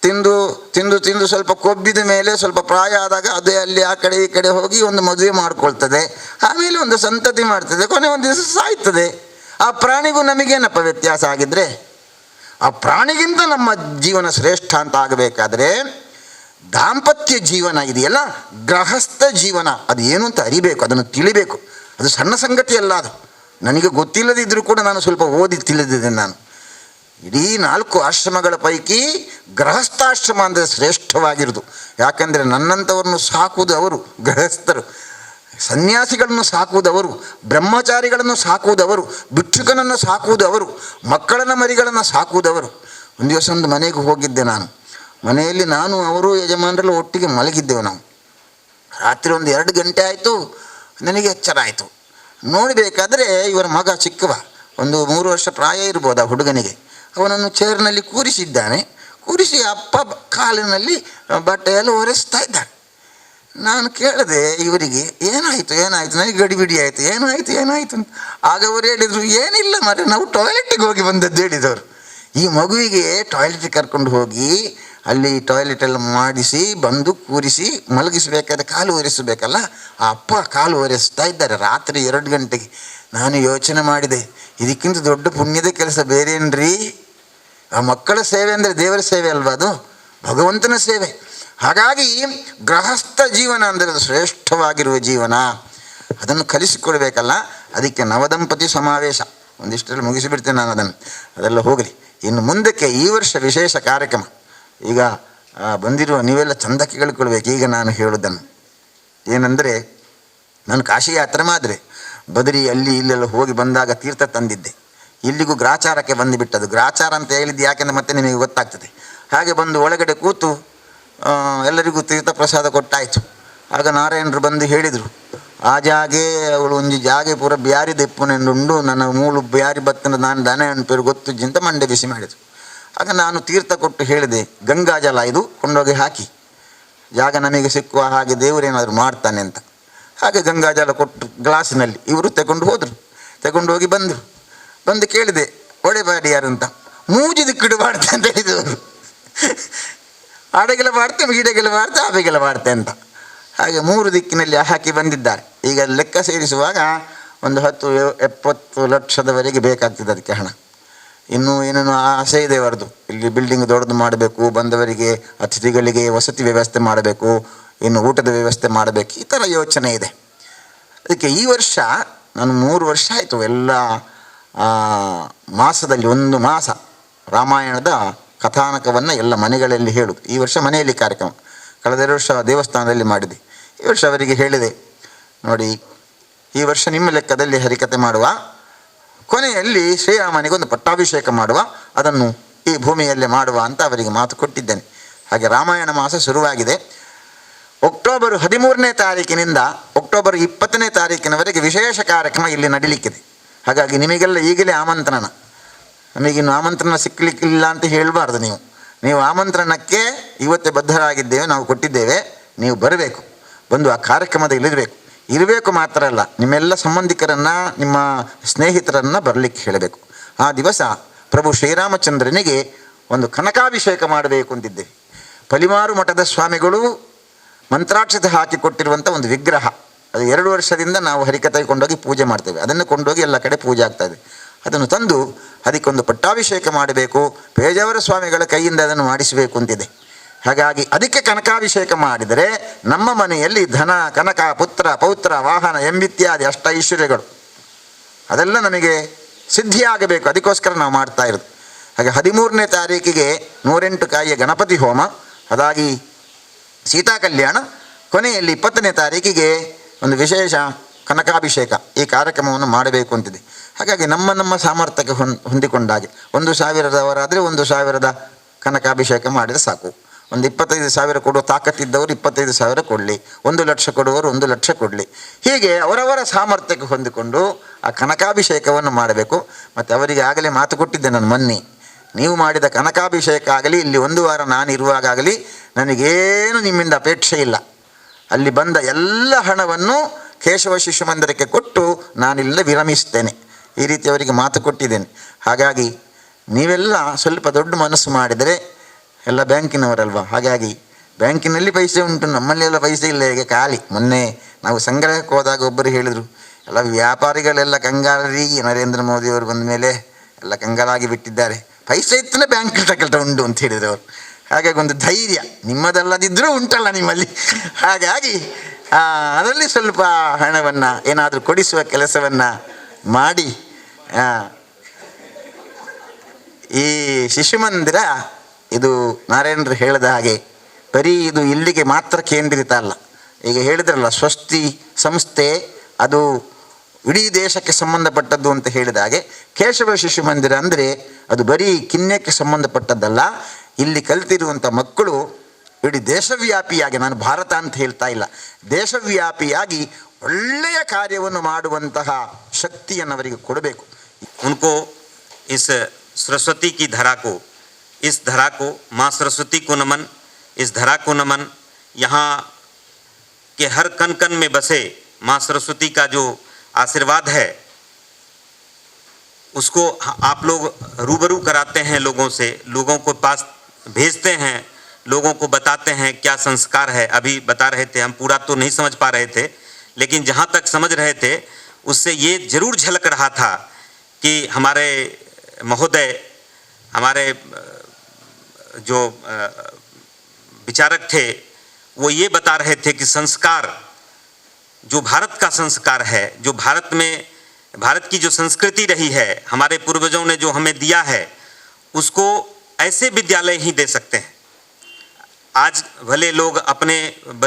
ತಿಂದು ಸ್ವಲ್ಪ ಕೊಬ್ಬಿದ ಮೇಲೆ ಸ್ವಲ್ಪ ಪ್ರಾಯ ಆದಾಗ ಅದೇ ಅಲ್ಲಿ ಆ ಕಡೆ ಈ ಕಡೆ ಹೋಗಿ ಒಂದು ಮದುವೆ ಮಾಡ್ಕೊಳ್ತದೆ. ಆಮೇಲೆ ಒಂದು ಸಂತತಿ ಮಾಡ್ತದೆ, ಕೊನೆ ಒಂದು ದಿವಸ ಸಾಯ್ತದೆ. ಆ ಪ್ರಾಣಿಗೂ ನಮಗೇನಪ್ಪ ವ್ಯತ್ಯಾಸ ಆಗಿದ್ರೆ? ಆ ಪ್ರಾಣಿಗಿಂತ ನಮ್ಮ ಜೀವನ ಶ್ರೇಷ್ಠ ಅಂತ ಆಗಬೇಕಾದ್ರೆ ದಾಂಪತ್ಯ ಜೀವನ ಇದೆಯಲ್ಲ, ಗೃಹಸ್ಥ ಜೀವನ, ಅದು ಏನು ಅಂತ ಅರಿಬೇಕು, ಅದನ್ನು ತಿಳಿಬೇಕು. ಅದು ಸಣ್ಣ ಸಂಗತಿ ಅಲ್ಲ. ಅದು ನನಗೆ ಗೊತ್ತಿಲ್ಲದಿದ್ದರೂ ಕೂಡ ನಾನು ಸ್ವಲ್ಪ ಓದಿ ತಿಳಿದಿದ್ದೇನೆ. ನಾನು ಇಡೀ 4 ಆಶ್ರಮಗಳ ಪೈಕಿ ಗೃಹಸ್ಥಾಶ್ರಮ ಅಂದರೆ ಶ್ರೇಷ್ಠವಾಗಿರೋದು. ಯಾಕಂದರೆ ನನ್ನಂಥವ್ರನ್ನು ಸಾಕುವುದು ಅವರು, ಗೃಹಸ್ಥರು. ಸನ್ಯಾಸಿಗಳನ್ನು ಸಾಕುವುದವರು, ಬ್ರಹ್ಮಚಾರಿಗಳನ್ನು ಸಾಕುವುದವರು, ಭಿಕ್ಷುಕನನ್ನು ಸಾಕುವುದವರು, ಮಕ್ಕಳನ್ನ ಮರಿಗಳನ್ನು ಸಾಕುವುದವರು. ಒಂದು ದಿವಸ ಒಂದು ಮನೆಗೆ ಹೋಗಿದ್ದೆ ನಾನು. ಮನೆಯಲ್ಲಿ ನಾನು ಅವರು ಯಜಮಾನರೆಲ್ಲ ಒಟ್ಟಿಗೆ ಮಲಗಿದ್ದೆವು. ನಾವು ರಾತ್ರಿ 1-2 ಗಂಟೆ ಆಯಿತು. ನನಗೆ ಎಚ್ಚರ ಆಯಿತು. ನೋಡಬೇಕಾದ್ರೆ ಇವರ ಮಗ ಚಿಕ್ಕವ, ಒಂದು 3 ವರ್ಷ ಪ್ರಾಯ ಇರ್ಬೋದು ಆ ಹುಡುಗನಿಗೆ. ಅವನನ್ನು ಚೇರ್ನಲ್ಲಿ ಕೂರಿಸಿದ್ದಾನೆ. ಕೂರಿಸಿ ಅಪ್ಪ ಕಾಲಿನಲ್ಲಿ ಬಟ್ಟೆಯಲ್ಲಿ ಒರೆಸ್ತಾ ಇದ್ದಾನೆ. ನಾನು ಕೇಳಿದೆ ಇವರಿಗೆ, ಏನಾಯಿತು ನನಗೆ ಗಡಿಬಿಡಿ ಆಯಿತು, ಏನಾಯಿತು ಅಂತ. ಆಗ ಅವರು ಹೇಳಿದರು, ಏನಿಲ್ಲ ಮರೆ, ನಾವು ಟಾಯ್ಲೆಟಿಗೆ ಹೋಗಿ ಬಂದದ್ದು ಹೇಳಿದವರು. ಈ ಮಗುವಿಗೆ ಟಾಯ್ಲೆಟಿಗೆ ಕರ್ಕೊಂಡು ಹೋಗಿ ಅಲ್ಲಿ ಟಾಯ್ಲೆಟೆಲ್ಲ ಮಾಡಿಸಿ ಬಂದು ಕೂರಿಸಿ ಮಲಗಿಸಬೇಕಾದ್ರೆ ಕಾಲು ಒರೆಸಬೇಕಲ್ಲ, ಆ ಅಪ್ಪ ಕಾಲು ಒರೆಸ್ತಾ ಇದ್ದಾರೆ ರಾತ್ರಿ 2 ಗಂಟೆಗೆ. ನಾನು ಯೋಚನೆ ಮಾಡಿದೆ, ಇದಕ್ಕಿಂತ ದೊಡ್ಡ ಪುಣ್ಯದ ಕೆಲಸ ಬೇರೇನ್ರಿ? ಆ ಮಕ್ಕಳ ಸೇವೆ ಅಂದರೆ ದೇವರ ಸೇವೆ ಅಲ್ವಾ? ಅದು ಭಗವಂತನ ಸೇವೆ. ಹಾಗಾಗಿ ಗೃಹಸ್ಥ ಜೀವನ ಅಂದರೆ ಅದು ಶ್ರೇಷ್ಠವಾಗಿರುವ ಜೀವನ, ಅದನ್ನು ಕಲಿಸಿಕೊಡ್ಬೇಕಲ್ಲ. ಅದಕ್ಕೆ ನವದಂಪತಿ ಸಮಾವೇಶ ಒಂದಿಷ್ಟರಲ್ಲಿ ಮುಗಿಸಿಬಿಡ್ತೇನೆ ನಾನು ಅದೆಲ್ಲ ಹೋಗಲಿ. ಇನ್ನು ಮುಂದಕ್ಕೆ ಈ ವರ್ಷ ವಿಶೇಷ ಕಾರ್ಯಕ್ರಮ. ಈಗ ಬಂದಿರುವ ನೀವೆಲ್ಲ ಚಂದ ಕೇಳಿಕೊಳ್ಬೇಕು ಈಗ ನಾನು ಹೇಳೋದನ್ನು. ಏನಂದರೆ, ನಾನು ಕಾಶಿ ಯಾತ್ರೆ ಮಾಡಿದೆ, ಬದರಿ ಅಲ್ಲಿ ಇಲ್ಲೆಲ್ಲ ಹೋಗಿ ಬಂದಾಗ ತೀರ್ಥ ತಂದಿದ್ದೆ. ಇಲ್ಲಿಗೂ ಗ್ರಾಚಾರಕ್ಕೆ ಬಂದುಬಿಟ್ಟದು. ಗ್ರಾಚಾರ ಅಂತ ಹೇಳಿದ್ದು ಯಾಕೆಂದರೆ ಮತ್ತೆ ನಿಮಗೆ ಗೊತ್ತಾಗ್ತದೆ. ಹಾಗೆ ಬಂದು ಒಳಗಡೆ ಕೂತು ಎಲ್ಲರಿಗೂ ತೀರ್ಥ ಪ್ರಸಾದ ಕೊಟ್ಟಾಯಿತು. ಆಗ ನಾರಾಯಣರು ಬಂದು ಹೇಳಿದರು, ಆ ಜಾಗೆ ಅವಳು ಒಂದು ಜಾಗೆ ಪೂರ ಬ್ಯಾರಿ ದೆಪ್ಪುನೆಂಡುಂಡು ನನ್ನ ಮೂಳು ಬ್ಯಾರಿ ಬತ್ತನ ನಾನು ದನ ಪೇರು ಗೊತ್ತುಜ್ಜಿ ಅಂತ ಮಂಡೆ ಬಿಸಿ ಮಾಡಿದರು. ಆಗ ನಾನು ತೀರ್ಥ ಕೊಟ್ಟು ಹೇಳಿದೆ, ಗಂಗಾಜಲ ಇದು ಕೊಂಡೋಗಿ ಹಾಕಿ, ಜಾಗ ನಮಗೆ ಸಿಕ್ಕುವ ಹಾಗೆ ದೇವರೇನಾದರೂ ಮಾಡ್ತಾನೆ ಅಂತ. ಹಾಗೆ ಗಂಗಾಜಲ ಕೊಟ್ಟು ಗ್ಲಾಸಿನಲ್ಲಿ ಇವರು ತಗೊಂಡು ಹೋದರು. ತಗೊಂಡು ಹೋಗಿ ಬಂದು ಕೇಳಿದೆ, ಒಡೆಬಾಡಿ ಯಾರು ಅಂತ. ಮೂಜಿ ದಿಕ್ಕಿಡು ಮಾಡ್ತೆ ಅಂತ ಹೇಳಿದವರು. ಆಡೆಗೆಲ್ಲ ಮಾಡ್ತೆ, ಗೀಡೆಗೆಲ್ಲ ಮಾಡ್ತೆ, ಆಬೆಗೆಲ್ಲ ಮಾಡ್ತೆ ಅಂತ. ಹಾಗೆ 3 ದಿಕ್ಕಿನಲ್ಲಿ ಹಾಕಿ ಬಂದಿದ್ದಾರೆ. ಈಗ ಲೆಕ್ಕ ಸೇರಿಸುವಾಗ ಒಂದು 10-70 ಲಕ್ಷದವರೆಗೆ ಬೇಕಾಗ್ತದೆ ಅದಕ್ಕೆ ಹಣ. ಇನ್ನೂ ಏನೇನು ಆಸೆ ಇದೆ ಅವರದು. ಇಲ್ಲಿ ಬಿಲ್ಡಿಂಗ್ ದೊಡ್ಡದು ಮಾಡಬೇಕು, ಬಂದವರಿಗೆ ಅತಿಥಿಗಳಿಗೆ ವಸತಿ ವ್ಯವಸ್ಥೆ ಮಾಡಬೇಕು, ಇನ್ನು ಊಟದ ವ್ಯವಸ್ಥೆ ಮಾಡಬೇಕು, ಈ ಥರ ಯೋಚನೆ ಇದೆ. ಅದಕ್ಕೆ ಈ ವರ್ಷ ನಾನು 3 ವರ್ಷ ಆಯಿತು ಎಲ್ಲ ಮಾಸದಲ್ಲಿ 1 ಮಾಸ ರಾಮಾಯಣದ ಕಥಾನಕವನ್ನು ಎಲ್ಲ ಮನೆಗಳಲ್ಲಿ ಹೇಳು. ಈ ವರ್ಷ ಮನೆಯಲ್ಲಿ ಕಾರ್ಯಕ್ರಮ, ಕಳೆದ ವರ್ಷ ದೇವಸ್ಥಾನದಲ್ಲಿ ಮಾಡಿದೆ. ಈ ವರ್ಷ ಅವರಿಗೆ ಹೇಳಿದೆ, ನೋಡಿ ಈ ವರ್ಷ ನಿಮ್ಮ ಲೆಕ್ಕದಲ್ಲಿ ಹರಿಕತೆ ಮಾಡುವ, ಕೊನೆಯಲ್ಲಿ ಶ್ರೀರಾಮನಿಗೊಂದು ಪಟ್ಟಾಭಿಷೇಕ ಮಾಡುವ, ಅದನ್ನು ಈ ಭೂಮಿಯಲ್ಲೇ ಮಾಡುವ ಅಂತ ಅವರಿಗೆ ಮಾತು ಕೊಟ್ಟಿದ್ದೇನೆ. ಹಾಗೆ ರಾಮಾಯಣ ಮಾಸ ಶುರುವಾಗಿದೆ. ಅಕ್ಟೋಬರ್ 13ನೇ ತಾರೀಕಿನಿಂದ ಅಕ್ಟೋಬರ್ 20ನೇ ತಾರೀಕಿನವರೆಗೆ ವಿಶೇಷ ಕಾರ್ಯಕ್ರಮ ಇಲ್ಲಿ ನಡೀಲಿಕ್ಕಿದೆ. ಹಾಗಾಗಿ ನಿಮಗೆಲ್ಲ ಈಗಲೇ ಆಮಂತ್ರಣ. ನಮಗಿನ್ನು ಆಮಂತ್ರಣ ಸಿಕ್ಕಲಿಕ್ಕಿಲ್ಲ ಅಂತ ಹೇಳಬಾರ್ದು. ನೀವು ಆಮಂತ್ರಣಕ್ಕೆ ಇವತ್ತೇ ಬದ್ಧರಾಗಿದ್ದೇವೆ, ನಾವು ಕೊಟ್ಟಿದ್ದೇವೆ, ನೀವು ಬರಬೇಕು, ಬಂದು ಆ ಕಾರ್ಯಕ್ರಮದಲ್ಲಿ ಇರಬೇಕು ಮಾತ್ರ ಅಲ್ಲ, ನಿಮ್ಮೆಲ್ಲ ಸಂಬಂಧಿಕರನ್ನು ನಿಮ್ಮ ಸ್ನೇಹಿತರನ್ನು ಬರಲಿಕ್ಕೆ ಹೇಳಬೇಕು. ಆ ದಿವಸ ಪ್ರಭು ಶ್ರೀರಾಮಚಂದ್ರನಿಗೆ ಒಂದು ಕನಕಾಭಿಷೇಕ ಮಾಡಬೇಕು ಅಂತಿದ್ದೇವೆ. ಪಲಿಮಾರು ಮಠದ ಸ್ವಾಮಿಗಳು ಮಂತ್ರಾಕ್ಷತೆ ಹಾಕಿಕೊಟ್ಟಿರುವಂಥ ಒಂದು ವಿಗ್ರಹ, ಅದು 2 ವರ್ಷದಿಂದ ನಾವು ಹರಿಕತೆ ಕೊಂಡೋಗಿ ಪೂಜೆ ಮಾಡ್ತೇವೆ. ಅದನ್ನು ಕೊಂಡೋಗಿ ಎಲ್ಲ ಕಡೆ ಪೂಜೆ ಆಗ್ತಾಯಿದೆ. ಅದನ್ನು ತಂದು ಅದಕ್ಕೊಂದು ಪಟ್ಟಾಭಿಷೇಕ ಮಾಡಬೇಕು, ಪೇಜಾವರ ಸ್ವಾಮಿಗಳ ಕೈಯಿಂದ ಅದನ್ನು ಮಾಡಿಸಬೇಕು ಅಂತಿದೆ. ಹಾಗಾಗಿ ಅದಕ್ಕೆ ಕನಕಾಭಿಷೇಕ ಮಾಡಿದರೆ ನಮ್ಮ ಮನೆಯಲ್ಲಿ ಧನ, ಕನಕ, ಪುತ್ರ, ಪೌತ್ರ, ವಾಹನ ಎಂಬಿತ್ಯಾದಿ ಅಷ್ಟ ಐಶ್ವರ್ಯಗಳು ಅದೆಲ್ಲ ನಮಗೆ ಸಿದ್ಧಿಯಾಗಬೇಕು. ಅದಕ್ಕೋಸ್ಕರ ನಾವು ಮಾಡ್ತಾ ಇರೋದು. ಹಾಗೆ 13ನೇ ತಾರೀಕಿಗೆ 108 ಕಾಯಿಯ ಗಣಪತಿ ಹೋಮ, ಅದಾಗಿ ಸೀತಾ ಕಲ್ಯಾಣ, ಕೊನೆಯಲ್ಲಿ 20ನೇ ತಾರೀಕಿಗೆ ಒಂದು ವಿಶೇಷ ಕನಕಾಭಿಷೇಕ, ಈ ಕಾರ್ಯಕ್ರಮವನ್ನು ಮಾಡಬೇಕು ಅಂತಿದೆ. ಹಾಗಾಗಿ ನಮ್ಮ ಸಾಮರ್ಥ್ಯಕ್ಕೆ ಹೊಂದಿಕೊಂಡಾಗೆ 1,000ದವರಾದರೆ 1,000 ಕನಕಾಭಿಷೇಕ ಮಾಡಿದರೆ ಸಾಕು. ಒಂದು 25,000 ಕೊಡುವ ತಾಕತ್ತಿದ್ದವರು 25,000 ಕೊಡಲಿ, 1 ಲಕ್ಷ ಕೊಡುವವರು 1 ಲಕ್ಷ ಕೊಡಲಿ. ಹೀಗೆ ಅವರವರ ಸಾಮರ್ಥ್ಯಕ್ಕೆ ಹೊಂದಿಕೊಂಡು ಆ ಕನಕಾಭಿಷೇಕವನ್ನು ಮಾಡಬೇಕು. ಮತ್ತು ಅವರಿಗೆ ಆಗಲೇ ಮಾತು ಕೊಟ್ಟಿದ್ದೆ ನಾನು ಮೊನ್ನೆ, ನೀವು ಮಾಡಿದ ಕನಕಾಭಿಷೇಕ ಆಗಲಿ, ಇಲ್ಲಿ 1 ವಾರ ನಾನು ಇರುವಾಗಲಿ ನನಗೇನು ನಿಮ್ಮಿಂದ ಅಪೇಕ್ಷೆ ಇಲ್ಲ. ಅಲ್ಲಿ ಬಂದ ಎಲ್ಲ ಹಣವನ್ನು ಕೇಶವ ಶಿಶು ಮಂದಿರಕ್ಕೆ ಕೊಟ್ಟು ನಾನಿಲ್ಲ ವಿರಮಿಸ್ತೇನೆ, ಈ ರೀತಿ ಅವರಿಗೆ ಮಾತು ಕೊಟ್ಟಿದ್ದೇನೆ. ಹಾಗಾಗಿ ನೀವೆಲ್ಲ ಸ್ವಲ್ಪ ದೊಡ್ಡ ಮನಸ್ಸು ಮಾಡಿದರೆ, ಎಲ್ಲ ಬ್ಯಾಂಕಿನವರಲ್ವ, ಹಾಗಾಗಿ ಬ್ಯಾಂಕಿನಲ್ಲಿ ಪೈಸೆ ಉಂಟು, ನಮ್ಮಲ್ಲೆಲ್ಲ ಪೈಸೆ ಇಲ್ಲ, ಈಗ ಖಾಲಿ. ಮೊನ್ನೆ ನಾವು ಸಂಗ್ರಹಕ್ಕೆ ಹೋದಾಗ ಒಬ್ಬರು ಹೇಳಿದರು, ಎಲ್ಲ ವ್ಯಾಪಾರಿಗಳೆಲ್ಲ ಕಂಗಾಲರಿ, ನರೇಂದ್ರ ಮೋದಿಯವರು ಬಂದ ಮೇಲೆ ಎಲ್ಲ ಕಂಗಾಲಾಗಿ ಬಿಟ್ಟಿದ್ದಾರೆ, ಪೈಸೆ ಇತ್ತಲೇ ಬ್ಯಾಂಕ್ ತಗೊಳ್ತಾ ಉಂಟು ಅಂತ ಹೇಳಿದರು ಅವರು. ಹಾಗಾಗಿ ಒಂದು ಧೈರ್ಯ, ನಿಮ್ಮದಲ್ಲದಿದ್ದರೂ ಉಂಟಲ್ಲ ನಿಮ್ಮಲ್ಲಿ. ಹಾಗಾಗಿ ಅದರಲ್ಲಿ ಸ್ವಲ್ಪ ಹಣವನ್ನು ಏನಾದರೂ ಕೊಡಿಸುವ ಕೆಲಸವನ್ನು ಮಾಡಿ ಈ ಶಿಶು ಮಂದಿರ ಇದು ನಾರಾಯಣರು ಹೇಳಿದ ಹಾಗೆ ಬರೀ ಇದು ಇಲ್ಲಿಗೆ ಮಾತ್ರ ಕೇಂದ್ರಿತ ಅಲ್ಲ. ಈಗ ಹೇಳಿದ್ರಲ್ಲ ಸ್ವಸ್ತಿ ಸಂಸ್ಥೆ, ಅದು ಇಡೀ ದೇಶಕ್ಕೆ ಸಂಬಂಧಪಟ್ಟದ್ದು ಅಂತ ಹೇಳಿದ ಹಾಗೆ ಕೇಶವ ಶಿಶು ಮಂದಿರ ಅಂದರೆ ಅದು ಬರೀ ಕಿನ್ಯಕ್ಕೆ ಸಂಬಂಧಪಟ್ಟದ್ದಲ್ಲ. ಇಲ್ಲಿ ಕಲಿತಿರುವಂಥ ಮಕ್ಕಳು ಇಡೀ ದೇಶವ್ಯಾಪಿಯಾಗಿ, ನಾನು ಭಾರತ ಅಂತ ಹೇಳ್ತಾ ಇಲ್ಲ, ದೇಶವ್ಯಾಪಿಯಾಗಿ ಒಳ್ಳೆಯ ಕಾರ್ಯವನ್ನು ಮಾಡುವಂತಹ ಶಕ್ತಿಯನ್ನು ಅವರಿಗೆ ಕೊಡಬೇಕು. उनको इस सरस्वती की धरा को, इस धरा को, माँ सरस्वती को नमन, इस धरा को नमन। यहाँ के हर कण कण में बसे माँ सरस्वती का जो आशीर्वाद है उसको आप लोग रूबरू कराते हैं लोगों से, लोगों को पास भेजते हैं, लोगों को बताते हैं क्या संस्कार है। अभी बता रहे थे, हम पूरा तो नहीं समझ पा रहे थे, लेकिन जहाँ तक समझ रहे थे उससे ये जरूर झलक रहा था कि हमारे महोदय, हमारे जो विचारक थे, वो ये बता रहे थे कि संस्कार जो भारत का संस्कार है, जो भारत में भारत की जो संस्कृति रही है, हमारे पूर्वजों ने जो हमें दिया है, उसको ऐसे विद्यालय ही दे सकते हैं। आज भले लोग अपने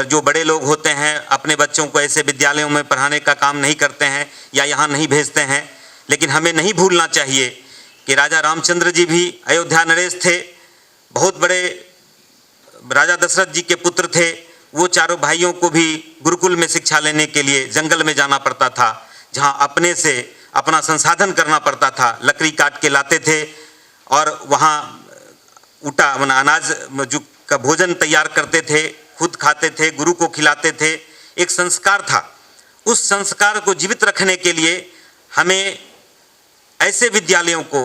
जो बड़े लोग होते हैं अपने बच्चों को ऐसे विद्यालयों में पढ़ाने का काम नहीं करते हैं या यहाँ नहीं भेजते हैं, लेकिन हमें नहीं भूलना चाहिए कि राजा रामचंद्र जी भी अयोध्या नरेश थे, बहुत बड़े राजा दशरथ जी के पुत्र थे। वो चारों भाइयों को भी गुरुकुल में शिक्षा लेने के लिए जंगल में जाना पड़ता था, जहाँ अपने से अपना संसाधन करना पड़ता था। लकड़ी काट के लाते थे और वहाँ ऊटा अनाज जो का भोजन तैयार करते थे, खुद खाते थे, गुरु को खिलाते थे। एक संस्कार था। उस संस्कार को जीवित रखने के लिए हमें ऐसे विद्यालयों को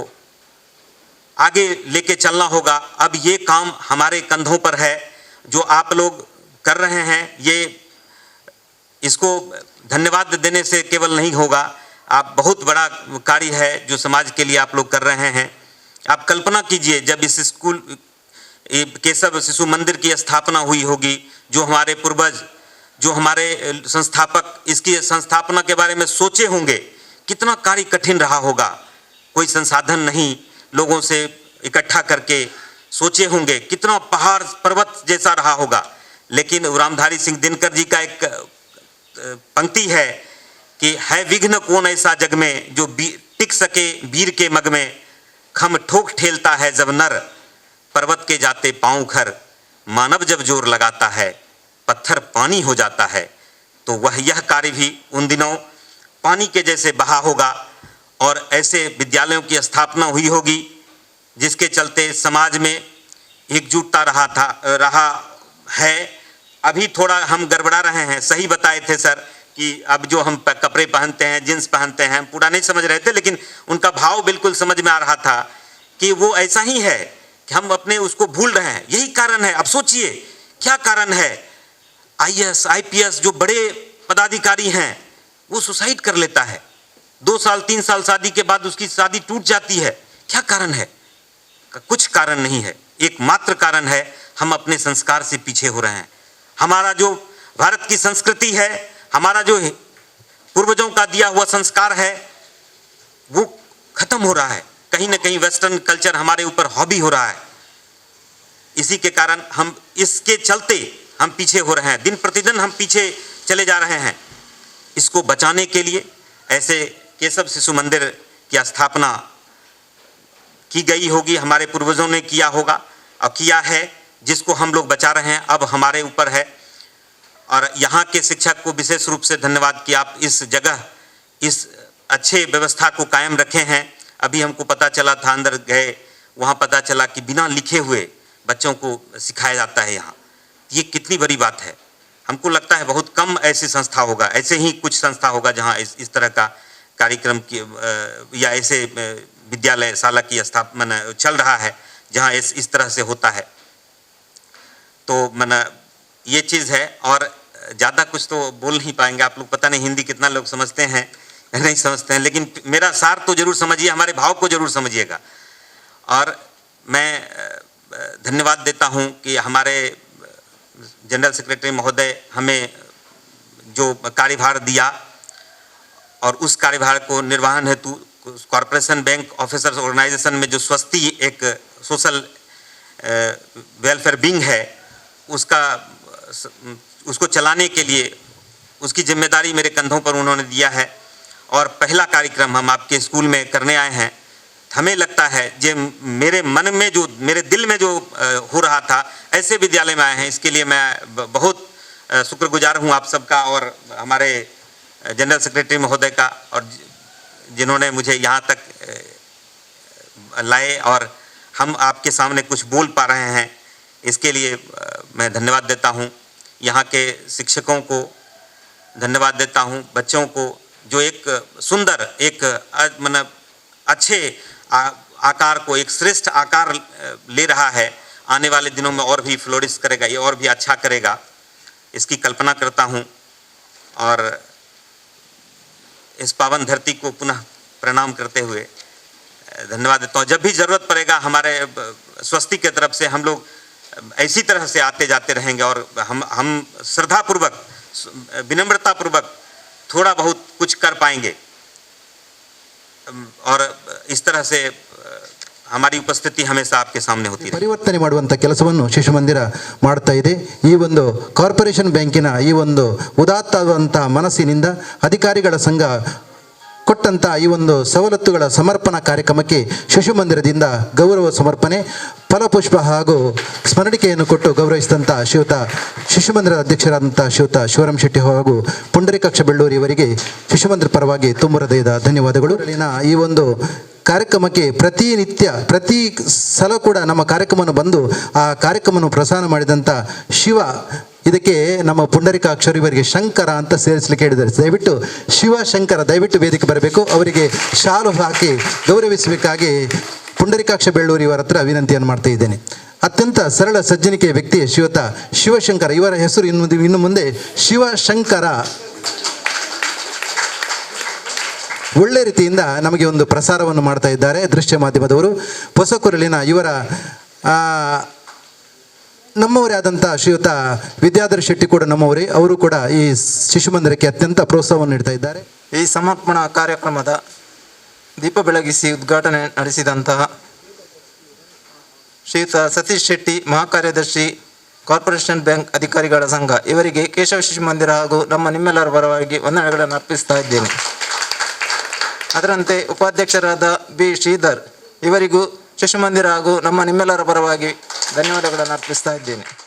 आगे लेके चलना होगा। अब ये काम हमारे कंधों पर है, जो आप लोग कर रहे हैं। ये इसको धन्यवाद देने से केवल नहीं होगा, आप बहुत बड़ा कार्य है जो समाज के लिए आप लोग कर रहे हैं। आप कल्पना कीजिए जब इस स्कूल केशव शिशु मंदिर की स्थापना हुई होगी, जो हमारे पूर्वज, जो हमारे संस्थापक इसकी संस्थापना के बारे में सोचे होंगे, कितना कार्य कठिन रहा होगा। कोई संसाधन नहीं, लोगों से इकट्ठा करके सोचे होंगे, कितना पहाड़ पर्वत जैसा रहा होगा। लेकिन रामधारी सिंह दिनकर जी का एक पंक्ति है कि है विघ्न कौन ऐसा जग में जो टिक सके वीर के मग में, खम ठोक ठेलता है जब नर पर्वत के जाते पाँव खर, मानव जब जोर लगाता है पत्थर पानी हो जाता है। तो वह यह कार्य भी उन दिनों पानी के जैसे बहा होगा और ऐसे विद्यालयों की स्थापना हुई होगी जिसके चलते समाज में एकजुटता रहा है। अभी थोड़ा हम गड़बड़ा रहे हैं। सही बताए थे सर कि अब जो हम कपड़े पहनते हैं, जींस पहनते हैं, पूरा नहीं समझ रहे थे, लेकिन उनका भाव बिल्कुल समझ में आ रहा था कि वो ऐसा ही है कि हम अपने उसको भूल रहे हैं। यही कारण है। अब सोचिए क्या कारण है। IAS IPS जो बड़े पदाधिकारी हैं वो सुसाइड कर लेता है, 2 साल 3 साल शादी के बाद उसकी शादी टूट जाती है। क्या कारण है? कुछ कारण नहीं है। एकमात्र कारण है हम अपने संस्कार से पीछे हो रहे हैं। हमारा जो भारत की संस्कृति है, हमारा जो पूर्वजों का दिया हुआ संस्कार है, वो खत्म हो रहा है। कहीं ना कहीं वेस्टर्न कल्चर हमारे ऊपर हावी हो रहा है। इसी के कारण हम इसके चलते हम पीछे हो रहे हैं, दिन प्रतिदिन हम पीछे चले जा रहे हैं। इसको बचाने के लिए ऐसे केशव शिशु मंदिर की स्थापना की गई होगी, हमारे पूर्वजों ने किया होगा और किया है, जिसको हम लोग बचा रहे हैं। अब हमारे ऊपर है। और यहाँ के शिक्षक को विशेष रूप से धन्यवाद कि आप इस जगह इस अच्छे व्यवस्था को कायम रखे हैं। अभी हमको पता चला था, अंदर गए, वहाँ पता चला कि बिना लिखे हुए बच्चों को सिखाया जाता है यहाँ। ये कितनी बड़ी बात है। हमको लगता है बहुत कम ऐसी संस्था होगा, ऐसे ही कुछ संस्था होगा जहाँ इस तरह का कार्यक्रम की या ऐसे विद्यालय शाला की स्थापना चल रहा है जहाँ इस तरह से होता है। तो मैंने ये चीज़ है। और ज़्यादा कुछ तो बोल नहीं पाएंगे आप लोग। पता नहीं हिंदी कितना लोग समझते हैं नहीं समझते हैं, लेकिन मेरा सार तो जरूर समझिए, हमारे भाव को जरूर समझिएगा। और मैं धन्यवाद देता हूँ कि हमारे जनरल सेक्रेटरी महोदय हमें जो कार्यभार दिया और उस कार्यभार को निर्वहन हेतु कॉरपोरेशन बैंक ऑफिसर्स ऑर्गेनाइजेशन में जो स्वस्ति एक सोशल वेलफेयर विंग है, उसको चलाने के लिए उसकी जिम्मेदारी मेरे कंधों पर उन्होंने दिया है। और पहला कार्यक्रम हम आपके स्कूल में करने आए हैं। हमें लगता है जो मेरे मन में जो मेरे दिल में जो हो रहा था, ऐसे विद्यालय में आए हैं। इसके लिए मैं बहुत शुक्रगुजार हूँ आप सबका और हमारे जनरल सेक्रेटरी महोदय का, और जिन्होंने मुझे यहाँ तक लाए और हम आपके सामने कुछ बोल पा रहे हैं। इसके लिए मैं धन्यवाद देता हूँ। यहाँ के शिक्षकों को धन्यवाद देता हूँ, बच्चों को जो एक सुंदर एक मतलब अच्छे आकार को एक श्रेष्ठ आकार ले रहा है। आने वाले दिनों में और भी फ्लोरिश करेगा, ये और भी अच्छा करेगा, इसकी कल्पना करता हूँ। और इस पावन धरती को पुनः प्रणाम करते हुए धन्यवाद देता हूँ। जब भी ज़रूरत पड़ेगा हमारे स्वस्ति की तरफ से हम लोग ऐसी तरह से आते जाते रहेंगे और हम श्रद्धापूर्वक विनम्रतापूर्वक थोड़ा बहुत कुछ कर पाएंगे। और इस तरह से हमारी उपस्थिति हमेशा आपके सामने होती है। ಪರಿವರ್ತನೆ ಮಾಡುವಂತ ಕೆಲಸವನ್ನು ಶಿಶು ಮಂದಿರ ಮಾಡ್ತಾ ಇದೆ। ಈ ಒಂದು ಕಾರ್ಪೊರೇಷನ್ ಬ್ಯಾಂಕಿನ ಈ ಒಂದು ಉದಾತ್ತವಾದಂತ ಮನಸ್ಸಿನಿಂದ ಅಧಿಕಾರಿಗಳ ಸಂಘ ಕೊಟ್ಟಂತ ಈ ಒಂದು ಸವಲತ್ತುಗಳ ಸಮರ್ಪಣಾ ಕಾರ್ಯಕ್ರಮಕ್ಕೆ ಶಿಶು ಮಂದಿರದಿಂದ ಗೌರವ ಸಮರ್ಪಣೆ, ಫಲಪುಷ್ಪ ಹಾಗೂ ಸ್ಮರಣಿಕೆಯನ್ನು ಕೊಟ್ಟು ಗೌರವಿಸಿದಂಥ ಶ್ರೀಯುತ ಶಿಶು ಮಂದಿರ ಅಧ್ಯಕ್ಷರಾದಂಥ ಶ್ರೀಯುತ ಶಿವರಾಮ್ ಶೆಟ್ಟಿ ಹಾಗೂ ಪುಂಡರೀಕಾಕ್ಷ ಬೆಳ್ಳೂರಿ ಅವರಿಗೆ ಶಿಶು ಮಂದಿರ ಪರವಾಗಿ ತುಂಬ ಹೃದಯದ ಧನ್ಯವಾದಗಳು. ಈ ಒಂದು ಕಾರ್ಯಕ್ರಮಕ್ಕೆ ಪ್ರತಿನಿತ್ಯ ಪ್ರತಿ ಸಲ ಕೂಡ ನಮ್ಮ ಕಾರ್ಯಕ್ರಮವನ್ನು ಬಂದು ಆ ಕಾರ್ಯಕ್ರಮವನ್ನು ಪ್ರಸಾರ ಮಾಡಿದಂಥ ಶಿವ, ಇದಕ್ಕೆ ನಮ್ಮ ಪುಂಡರೀಕಾಕ್ಷರು ಇವರಿಗೆ ಶಂಕರ ಅಂತ ಸೇರಿಸಲಿಕ್ಕೆ ಹೇಳಿದ್ದಾರೆ. ದಯವಿಟ್ಟು ಶಿವಶಂಕರ ದಯವಿಟ್ಟು ವೇದಿಕೆ ಬರಬೇಕು. ಅವರಿಗೆ ಶಾಲು ಹಾಕಿ ಗೌರವಿಸಬೇಕಾಗಿ ಪುಂಡರೀಕಾಕ್ಷ ಬೆಳ್ಳೂರಿ ಇವರ ಹತ್ರ ವಿನಂತಿಯನ್ನು ಮಾಡ್ತಾ ಇದ್ದೇನೆ. ಅತ್ಯಂತ ಸರಳ ಸಜ್ಜನಿಕೆಯ ವ್ಯಕ್ತಿ ಶ್ರೀಯುತ ಶಿವಶಂಕರ. ಇವರ ಹೆಸರು ಇನ್ನು ಮುಂದೆ ಶಿವಶಂಕರ. ಒಳ್ಳೆ ರೀತಿಯಿಂದ ನಮಗೆ ಒಂದು ಪ್ರಸಾರವನ್ನು ಮಾಡ್ತಾ ಇದ್ದಾರೆ ದೃಶ್ಯ ಮಾಧ್ಯಮದವರು. ಹೊಸಕುರಳಿನ ಇವರ ನಮ್ಮವರೇ ಆದಂಥ ಶ್ರೀಯುತ ವಿದ್ಯಾಧರ್ ಶೆಟ್ಟಿ ಕೂಡ ನಮ್ಮವರೇ. ಅವರು ಕೂಡ ಈ ಶಿಶು ಮಂದಿರಕ್ಕೆ ಅತ್ಯಂತ ಪ್ರೋತ್ಸಾಹವನ್ನು ನೀಡ್ತಾ ಇದ್ದಾರೆ. ಈ ಸಮರ್ಪಣಾ ಕಾರ್ಯಕ್ರಮದ ದೀಪ ಬೆಳಗಿಸಿ ಉದ್ಘಾಟನೆ ನಡೆಸಿದಂತಹ ಶ್ರೀಯುತ ಸತೀಶ್ ಶೆಟ್ಟಿ, ಮಹಾಕಾರ್ಯದರ್ಶಿ, ಕಾರ್ಪೊರೇಷನ್ ಬ್ಯಾಂಕ್ ಅಧಿಕಾರಿಗಳ ಸಂಘ, ಇವರಿಗೆ ಕೇಶವ ಶಿಶು ಮಂದಿರ ಹಾಗೂ ನಿಮ್ಮೆಲ್ಲರ ಪರವಾಗಿ ವಂದನೆಗಳನ್ನು ಅರ್ಪಿಸ್ತಾ ಇದ್ದೇನೆ. ಅದರಂತೆ ಉಪಾಧ್ಯಕ್ಷರಾದ ಬಿ ಶ್ರೀಧರ್ ಇವರಿಗೂ ಶಿಶು ಮಂದಿರ ಹಾಗೂ ನಿಮ್ಮೆಲ್ಲರ ಪರವಾಗಿ ಧನ್ಯವಾದಗಳನ್ನು ಅರ್ಪಿಸ್ತಾ ಇದ್ದೇನೆ.